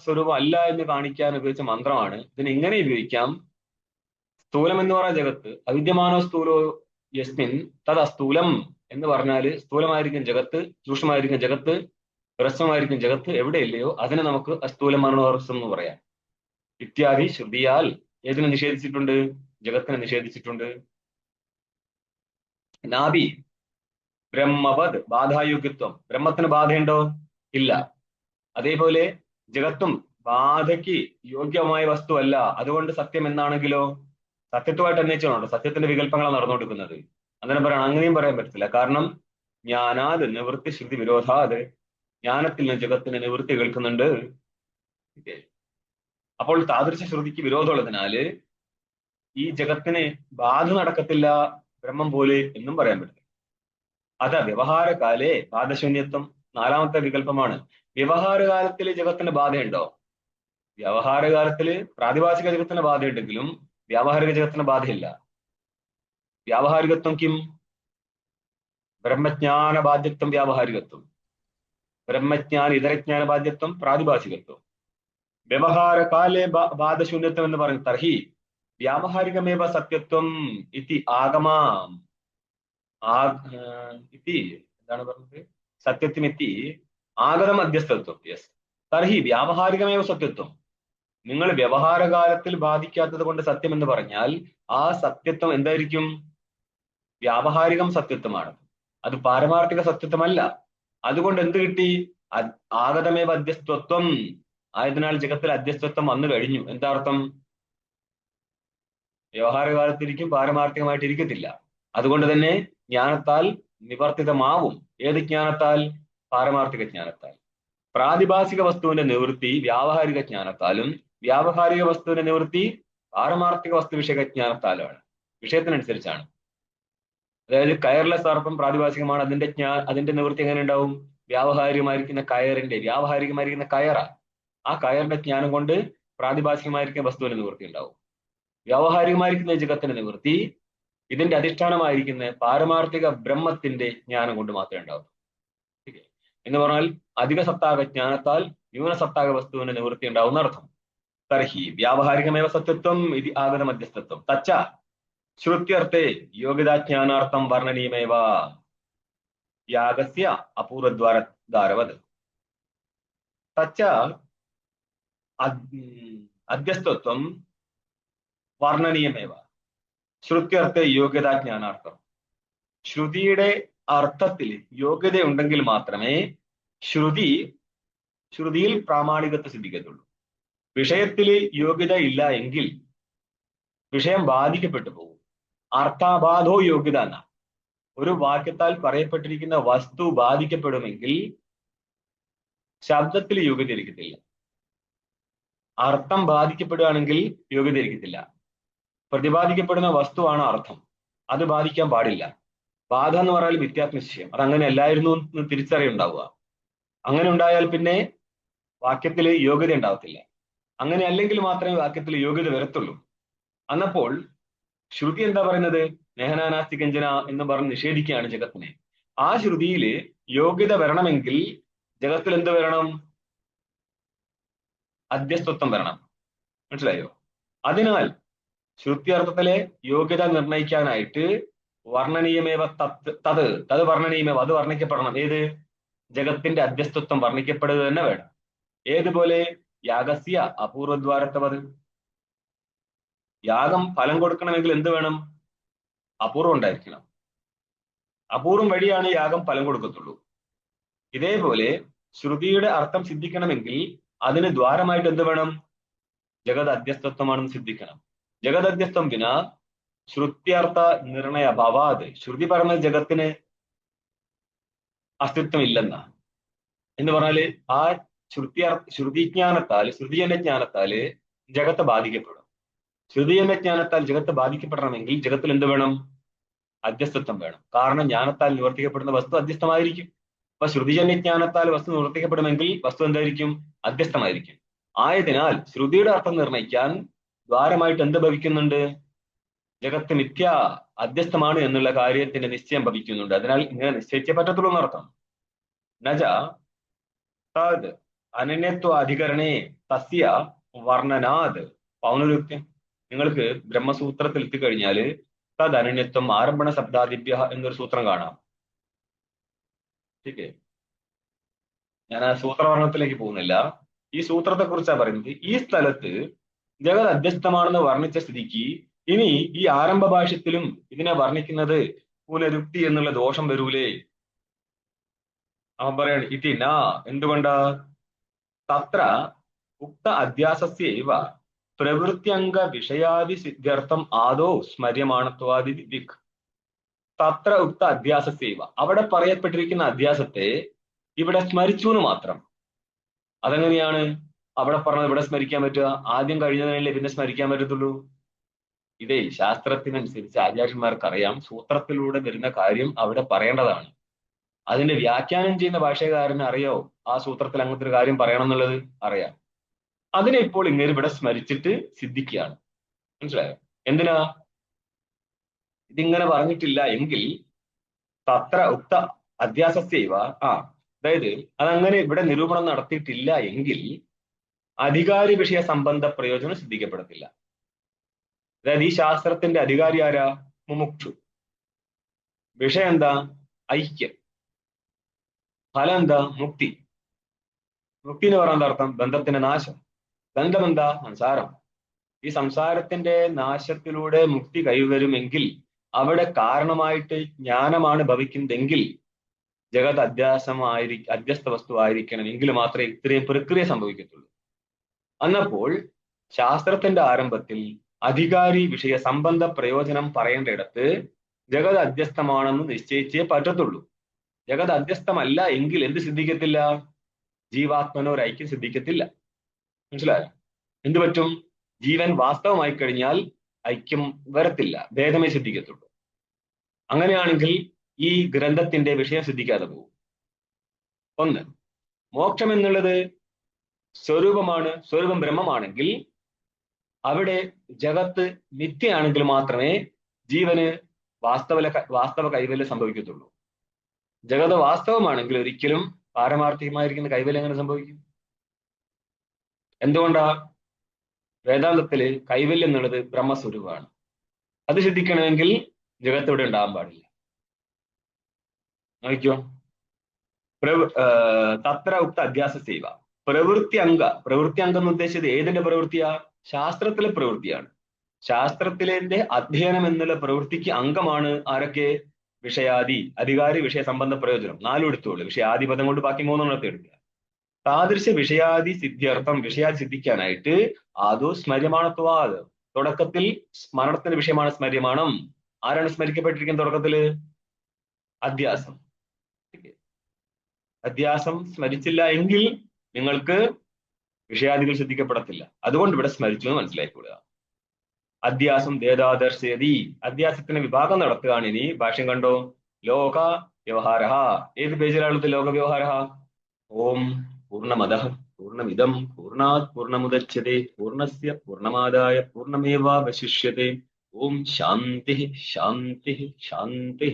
സ്വരൂപം അല്ല എന്ന് കാണിക്കാൻ ഉപയോഗിച്ച മന്ത്രമാണ്. ഇതിന് ഇങ്ങനെ ഉപയോഗിക്കാം. സ്ഥൂലം എന്ന് പറയുന്ന ജഗത്ത് അവിദ്യമാനോ സ്ഥൂലോ യസ്മിൻ തത് അസ്ഥൂലം എന്ന് പറഞ്ഞാല് സ്ഥൂലമായിരിക്കും ജഗത്ത്, സൂക്ഷ്മമായിരിക്കും ജഗത്ത്, ഹ്രസ്വമായിരിക്കും ജഗത്ത് എവിടെയില്ലയോ അതിനെ നമുക്ക് അസ്ഥൂലമാനോ ഹ്രസ്വം എന്ന് പറയാം. ഇത്യാദി ശ്രുതിയാൽ ഏതിനെ നിഷേധിച്ചിട്ടുണ്ട്? ജഗത്തിനെ നിഷേധിച്ചിട്ടുണ്ട്. നാഭി ബ്രഹ്മവത് ബാധായോഗ്യത്വം, ബ്രഹ്മത്തിന് ബാധയുണ്ടോ? ഇല്ല. അതേപോലെ ജഗത്തും ബാധയ്ക്ക് യോഗ്യമായ വസ്തുവല്ല, അതുകൊണ്ട് സത്യം എന്നാണെങ്കിലോ സത്യത്വമായിട്ട് അന്വേഷിച്ചോണ്ടോ? സത്യത്തിന്റെ വികല്പങ്ങളാണ് നടന്നുകൊടുക്കുന്നത്. അങ്ങനെ പറയണം, അങ്ങനെയും പറയാൻ പറ്റത്തില്ല. കാരണം ജ്ഞാനാത് നിവൃത്തി ശ്രുതി വിരോധാത്, ജ്ഞാനത്തിൽ നിന്ന് ജഗത്തിന് നിവൃത്തി കേൾക്കുന്നുണ്ട്. അപ്പോൾ താദൃശ ശ്രുതിക്ക് വിരോധമുള്ളതിനാല് ഈ ജഗത്തിന് ബാധ നടക്കത്തില്ല ബ്രഹ്മം പോലെ എന്നും പറയാൻ പറ്റില്ല. അത് വ്യവഹാരകാലേ ബാധശൂന്യത്വം നാലാമത്തെ വികല്പമാണ്. വ്യവഹാരകാലത്തിൽ ജഗത്തിന് ബാധയുണ്ടോ? വ്യവഹാരകാലത്തില് പ്രാതിഭാസിക ജഗത്തിന് ബാധയുണ്ടെങ്കിലും വ്യാവഹാരിക ജഗത്തിന് ബാധയില്ല. വ്യാവഹാരികത്വം കിം? ബ്രഹ്മജ്ഞാന ബാധ്യത്വം വ്യാവഹാരികത്വം, ബ്രഹ്മജ്ഞാന ഇതരജ്ഞാന ബാധ്യത്വം പ്രാതിഭാസികത്വം. വ്യവഹാരകാലേ ബാധശൂന്യത്വം എന്ന് പറയും. തർഹി വ്യാവഹാരികമേവ സത്യത്വം ഇതി ആഗമാം എന്താണ് പറഞ്ഞത്? സത്യത്തിനെത്തി ആഗതം അധ്യസ്ഥത്വം. യെസ്, തർഹി വ്യാവഹാരികമേവ സത്യത്വം. നിങ്ങൾ വ്യവഹാരകാലത്തിൽ ബാധിക്കാത്തത് കൊണ്ട് സത്യം എന്ന് പറഞ്ഞാൽ ആ സത്യത്വം എന്തായിരിക്കും? വ്യാവഹാരികം സത്യത്വമാണ്, അത് പാരമാർത്ഥിക സത്യത്വമല്ല. അതുകൊണ്ട് എന്ത് കിട്ടി? ആഗതമേവ അധ്യസ്ഥത്വം. ആയതിനാൽ ജഗത്തിൽ അധ്യസ്ഥത്വം വന്നു കഴിഞ്ഞു. എന്താർത്ഥം? വ്യവഹാരകാലത്തിരിക്കും, പാരമാർത്ഥികമായിട്ട് ഇരിക്കത്തില്ല. അതുകൊണ്ട് തന്നെ ജ്ഞാനത്താൽ നിവർത്തിതമാവും. ഏത് ജ്ഞാനത്താൽ? പാരമാർത്ഥിക ജ്ഞാനത്താൽ. പ്രാതിഭാസിക വസ്തുവിന്റെ നിവൃത്തി വ്യാവഹാരിക ജ്ഞാനത്താലും വ്യാവഹാരിക വസ്തുവിന്റെ നിവൃത്തി പാരമാർത്ഥിക വസ്തു വിഷയ ജ്ഞാനത്താലുമാണ്. വിഷയത്തിനനുസരിച്ചാണ്. അതായത് കയറിലെ സർപ്പം പ്രാതിഭാസികമാണ്, അതിന്റെ നിവൃത്തി എങ്ങനെ ഉണ്ടാവും? വ്യാവഹാരികമായിരിക്കുന്ന വ്യാവഹാരികമായിരിക്കുന്ന കയറ, ആ കയറിന്റെ ജ്ഞാനം കൊണ്ട് പ്രാതിഭാസികമായിരിക്കുന്ന വസ്തുവിന്റെ നിവൃത്തി ഉണ്ടാവും. വ്യാവഹാരികമായിരിക്കുന്ന ജഗത്തിന്റെ നിവൃത്തി ഇതിന്റെ അധിഷ്ഠാനമായിരിക്കുന്ന പാരമാർത്ഥിക ബ്രഹ്മത്തിന്റെ ജ്ഞാനം കൊണ്ട് മാത്രമേ ഉണ്ടാവൂ. എന്ന് പറഞ്ഞാൽ അധിക സത്താക ജ്ഞാനത്താൽ ന്യൂനസത്താക വസ്തുവിന്റെ നിവൃത്തി ഉണ്ടാവുന്ന അർത്ഥം. തർഹി വ്യാവഹാരികമേവ സത്യത്വം ഇത് ആഗത മധ്യസ്ഥത്വം തച്ച ശ്രുത്യർത്ഥേ യോഗ്യതാജ്ഞാനാർത്ഥം വർണ്ണനീയമേവ യാഗസ്യ അപൂർവദ്വാരവത്. തച്ച അധ്യസ്ഥത്വം വർണ്ണനീയമേവ ശ്രുത്യർത്ഥ യോഗ്യതാജ്ഞാനാർത്ഥം. ശ്രുതിയുടെ അർത്ഥത്തിൽ യോഗ്യത ഉണ്ടെങ്കിൽ മാത്രമേ ശ്രുതിയിൽ പ്രാമാണികത്വം സിദ്ധിക്കത്തുള്ളൂ. വിഷയത്തിൽ യോഗ്യത ഇല്ല എങ്കിൽ വിഷയം ബാധിക്കപ്പെട്ടു പോകും. അർത്ഥാബാധോ യോഗ്യത എന്ന ഒരു വാക്യത്താൽ പറയപ്പെട്ടിരിക്കുന്ന വസ്തു ബാധിക്കപ്പെടുമെങ്കിൽ ശബ്ദത്തിൽ യോഗ്യത ഇരിക്കത്തില്ല. അർത്ഥം ബാധിക്കപ്പെടുകയാണെങ്കിൽ യോഗ്യത ഇരിക്കത്തില്ല. പ്രതിപാദിക്കപ്പെടുന്ന വസ്തുവാണ് അർത്ഥം, അത് ബാധിക്കാൻ പാടില്ല. ബാധ എന്ന് പറഞ്ഞാൽ മിഥ്യാത്മനിശ്ചയം, അതങ്ങനെ അല്ലായിരുന്നു എന്ന് തിരിച്ചറിയുണ്ടാവുക. അങ്ങനെ ഉണ്ടായാൽ പിന്നെ വാക്യത്തിൽ യോഗ്യത ഉണ്ടാവത്തില്ല. അങ്ങനെ അല്ലെങ്കിൽ മാത്രമേ വാക്യത്തിൽ യോഗ്യത വരത്തുള്ളൂ. അന്നപ്പോൾ ശ്രുതി എന്താ പറയുന്നത്? നേഹനാനാസ്തി കഞ്ചന എന്ന് പറഞ്ഞ് നിഷേധിക്കുകയാണ് ജഗത്തിനെ. ആ ശ്രുതിയിൽ യോഗ്യത വരണമെങ്കിൽ ജഗത്തിൽ എന്ത് വരണം? അധ്യസ്ഥത്വം വരണം. മനസ്സിലായോ? അതിനാൽ ശ്രുത്യർത്ഥത്തിലെ യോഗ്യത നിർണയിക്കാനായിട്ട് വർണ്ണനീയമേവ തത് വർണ്ണനീയമേവ, അത് വർണ്ണിക്കപ്പെടണം. ഏത്? ജഗത്തിന്റെ അധ്യസ്ഥത്വം വർണ്ണിക്കപ്പെടുക തന്നെ വേണം. ഏതുപോലെ? യാഗസ്യ അപൂർവദ്വാരത്തവത്. യാഗം ഫലം കൊടുക്കണമെങ്കിൽ എന്ത് വേണം? അപൂർവം ഉണ്ടായിരിക്കണം. അപൂർവം വഴിയാണ് യാഗം ഫലം കൊടുക്കത്തുള്ളൂ. ഇതേപോലെ ശ്രുതിയുടെ അർത്ഥം സിദ്ധിക്കണമെങ്കിൽ അതിന് ദ്വാരമായിട്ട് എന്ത് വേണം? ജഗത് അധ്യസ്ഥത്വമാണെന്ന് സിദ്ധിക്കണം. ജഗത് അധ്യസ്ഥം വിനാ ശ്രുത്യർത്ഥ നിർണയ ഭവാത്. ശ്രുതി പറഞ്ഞ ജഗത്തിന് അസ്തിത്വം ഇല്ലെന്ന എന്ന് പറഞ്ഞാല് ആ ശ്രുതിജ്ഞാനത്താല് ജഗത്ത് ബാധിക്കപ്പെടും. ശ്രുതിജ്ഞാനത്താൽ ജഗത്ത് ബാധിക്കപ്പെടണമെങ്കിൽ ജഗത്തിൽ എന്ത് വേണം? അധ്യസ്ഥത്വം വേണം. കാരണം ജ്ഞാനത്താൽ നിവർത്തിക്കപ്പെടുന്ന വസ്തു അധ്യസ്ഥമായിരിക്കും. അപ്പൊ ശ്രുതിജന്യജ്ഞാനത്താൽ വസ്തു നിവർത്തിക്കപ്പെടുമെങ്കിൽ വസ്തു എന്തായിരിക്കും? അധ്യസ്ഥമായിരിക്കും. ആയതിനാൽ ശ്രുതിയുടെ അർത്ഥം നിർണയിക്കാൻ ദ്വാരമായിട്ട് എന്ത് ഭവിക്കുന്നുണ്ട്? ജഗത്ത് മിഥ്യ അധ്യസ്ഥമാണ് എന്നുള്ള കാര്യത്തിന്റെ നിശ്ചയം ഭവിക്കുന്നുണ്ട്. അതിനാൽ ഇങ്ങനെ നിശ്ചയിച്ചേ പറ്റത്തുള്ളൂ എന്നർത്ഥം. നജ തത് അനന്യത്വ അധികരണേ തസ്യ വർണ്ണനാത് പൗനരുക്തി. നിങ്ങൾക്ക് ബ്രഹ്മസൂത്രത്തിൽ എത്തിക്കഴിഞ്ഞാല് തദനന്യത്വം ആരംഭണ ശബ്ദാദിഭ്യ എന്നൊരു സൂത്രം കാണാം. ശരി, ഞാൻ ആ സൂത്രവർണ്ണത്തിലേക്ക് പോകുന്നില്ല. ഈ സൂത്രത്തെ കുറിച്ചാണ് പറയുന്നത്. ഈ സ്ഥലത്ത് ജഗത് അധ്യസ്ഥമാണെന്ന് വർണ്ണിച്ച സ്ഥിതിക്ക് ഇനി ഈ ആരംഭ ഭാഷ്യത്തിലും ഇതിനെ വർണ്ണിക്കുന്നത് പുനരുക്തി എന്നുള്ള ദോഷം വരൂലേ? അവൻ പറയാണ് ഇതിന, എന്തുകൊണ്ടാ? തത്ര ഉക്ത അധ്യാസസ്യൈവ പ്രവൃത്യംഗ വിഷയാദി സിദ്ധ്യർത്ഥം ആദോ സ്മര്യമാണത്വാദി ദിക്. തത്ര ഉക്ത അധ്യാസസ്യൈവ, അവിടെ പറയപ്പെട്ടിരിക്കുന്ന അധ്യാസത്തെ ഇവിടെ സ്മരിച്ചു എന്ന് മാത്രം. അതെങ്ങനെയാണ് അവിടെ പറഞ്ഞത് ഇവിടെ സ്മരിക്കാൻ പറ്റുക? ആദ്യം കഴിഞ്ഞതിനല്ലേ പിന്നെ സ്മരിക്കാൻ പറ്റത്തുള്ളൂ. ഇതേ ശാസ്ത്രത്തിനനുസരിച്ച് ആചാര്യന്മാർക്കറിയാം സൂത്രത്തിലൂടെ വരുന്ന കാര്യം അവിടെ പറയേണ്ടതാണ്. അതിന്റെ വ്യാഖ്യാനം ചെയ്യുന്ന ഭാഷകാരന് അറിയോ ആ സൂത്രത്തിൽ അങ്ങനത്തെ ഒരു കാര്യം പറയണം എന്നുള്ളത്? അറിയാം. അതിനെ ഇപ്പോൾ ഇങ്ങനെ ഇവിടെ സ്മരിച്ചിട്ട് സിദ്ധിക്കുകയാണ്. മനസ്സിലായോ? എന്തിനാ? ഇതിങ്ങനെ പറഞ്ഞിട്ടില്ല എങ്കിൽ തത്ര ഉക്ത അധ്യാസസ്യൈവ, അതായത് അതങ്ങനെ ഇവിടെ നിരൂപണം നടത്തിയിട്ടില്ല എങ്കിൽ അധികാരി വിഷയ സംബന്ധ പ്രയോജനം സിദ്ധിക്കപ്പെടത്തില്ല. അതായത് ഈ ശാസ്ത്രത്തിന്റെ അധികാരി ആരാ? മുമുക്ഷു. വിഷയം എന്താ? ഐക്യം. ഫലം എന്താ? മുക്തി. മുക്തി എന്ന് പറയുന്ന അർത്ഥം ബന്ധത്തിന്റെ നാശം. ബന്ധം എന്താ? സംസാരം. ഈ സംസാരത്തിന്റെ നാശത്തിലൂടെ മുക്തി കൈവരുമെങ്കിൽ അവിടെ കാരണമായിട്ട് ജ്ഞാനമാണ് ഭവിക്കുന്നതെങ്കിൽ ജഗത് അധ്യസ്ഥ വസ്തു ആയിരിക്കണം, എങ്കിൽ മാത്രമേ ഇത്രയും പ്രക്രിയ സംഭവിക്കത്തുള്ളൂ. അന്നപ്പോൾ ശാസ്ത്രത്തിന്റെ ആരംഭത്തിൽ അധികാരി വിഷയ സംബന്ധ പ്രയോജനം പറയേണ്ടയിടത്ത് ജഗത് അധ്യസ്ഥമാണെന്ന് നിശ്ചയിച്ചേ പറ്റത്തുള്ളൂ. ജഗത് അധ്യസ്ഥമല്ല എങ്കിൽ എന്ത് സിദ്ധിക്കത്തില്ല? ജീവാത്മനോ ഒരു ഐക്യം സിദ്ധിക്കത്തില്ല. മനസ്സിലായോ? എന്തു പറ്റും? ജീവൻ വാസ്തവമായി കഴിഞ്ഞാൽ ഐക്യം വരത്തില്ല, ഭേദമേ സിദ്ധിക്കത്തുള്ളൂ. അങ്ങനെയാണെങ്കിൽ ഈ ഗ്രന്ഥത്തിന്റെ വിഷയം സിദ്ധിക്കാതെ പോകും. ഒന്ന്, മോക്ഷം എന്നുള്ളത് സ്വരൂപമാണ്, സ്വരൂപം ബ്രഹ്മമാണെങ്കിൽ അവിടെ ജഗത്ത് നിത്യയാണെങ്കിൽ മാത്രമേ ജീവന് വാസ്തവ കൈവല്യം സംഭവിക്കത്തുള്ളൂ. ജഗത് വാസ്തവമാണെങ്കിൽ ഒരിക്കലും പാരമാർത്ഥികമായിരിക്കുന്ന കൈവല്യം എങ്ങനെ സംഭവിക്കും? എന്തുകൊണ്ടാ? വേദാന്തത്തില് കൈവല്യം എന്നുള്ളത് ബ്രഹ്മസ്വരൂപമാണ്. അത് സിദ്ധിക്കണമെങ്കിൽ ജഗത്ത് ഇവിടെ ഉണ്ടാകാൻ പാടില്ല. നോക്കിക്കോ, തത്ര ഉക്ത അധ്യാസസ്യൈവ പ്രവൃത്തി അംഗം എന്ന് ഉദ്ദേശിച്ചത് ഏതിന്റെ പ്രവൃത്തിയാ? ശാസ്ത്രത്തിലെ പ്രവൃത്തിയാണ്. ശാസ്ത്രത്തിലെ അധ്യയനം എന്നുള്ള പ്രവൃത്തിക്ക് അംഗമാണ് ആരൊക്കെ? വിഷയാദി, അധികാരി വിഷയ സംബന്ധ പ്രയോജനം. 4 എടുത്തോളൂ. വിഷയാദി പദം കൊണ്ട് ബാക്കി 3 എടുക്കുക. താദൃശ വിഷയാദി സിദ്ധ്യർത്ഥം, വിഷയാദി സിദ്ധിക്കാനായിട്ട് ആദോ സ്മര്യമാണത്വാത്, തുടക്കത്തിൽ സ്മരണത്തിന്റെ വിഷയമാണ് സ്മര്യമാണം. ആരാണ് സ്മരിക്കപ്പെട്ടിരിക്കുന്നത് തുടക്കത്തില്? അധ്യാസം. അധ്യാസം സ്മരിച്ചില്ല എങ്കിൽ നിങ്ങൾക്ക് വിഷയാദികൾ സിദ്ധിക്കപ്പെടത്തില്ല. അതുകൊണ്ട് ഇവിടെ സ്മരിച്ചു എന്ന് മനസ്സിലാക്കിക്കൊള്ളുക. അധ്യാസം ദേദാദർശയതി, അധ്യാസത്തിന് വിഭാഗം നടത്തുകയാണ്. ഇനി ഭാഷ്യം കണ്ടോ. ലോക വ്യവഹാര, ഏത് പേജിലാണുള്ളത്? ലോക വ്യവഹാര. ഓം പൂർണ്ണമദഃ പൂർണ്ണമിദം പൂർണ്ണാത് പൂർണ്ണമുദച്യത്തെ പൂർണ്ണസ്യ പൂർണ്ണമാദായ പൂർണ്ണമേവാവശിഷ്യത്തെ. ഓം ശാന്തി ശാന്തി ശാന്തി.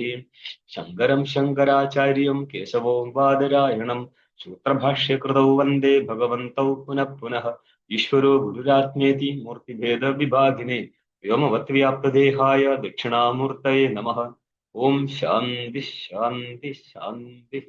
ശങ്കരം ശങ്കരാചാര്യം കേശവം ബാദരായണം സൂത്രഭാഷ്യകൃതൗ വന്ദേ ഭഗവന്തൗ പുനഃ പുനഃ. ഈശ്വരോ ഗുരുരാത്മേതി മൂർത്തിഭേദ വിഭാഗിനെ വ്യോമവത് വ്യാപ്തദേഹായ ദക്ഷിണാമൂർത്തയേ നമഃ. ഓം ശാന്തി ശാന്തി ശാന്തി.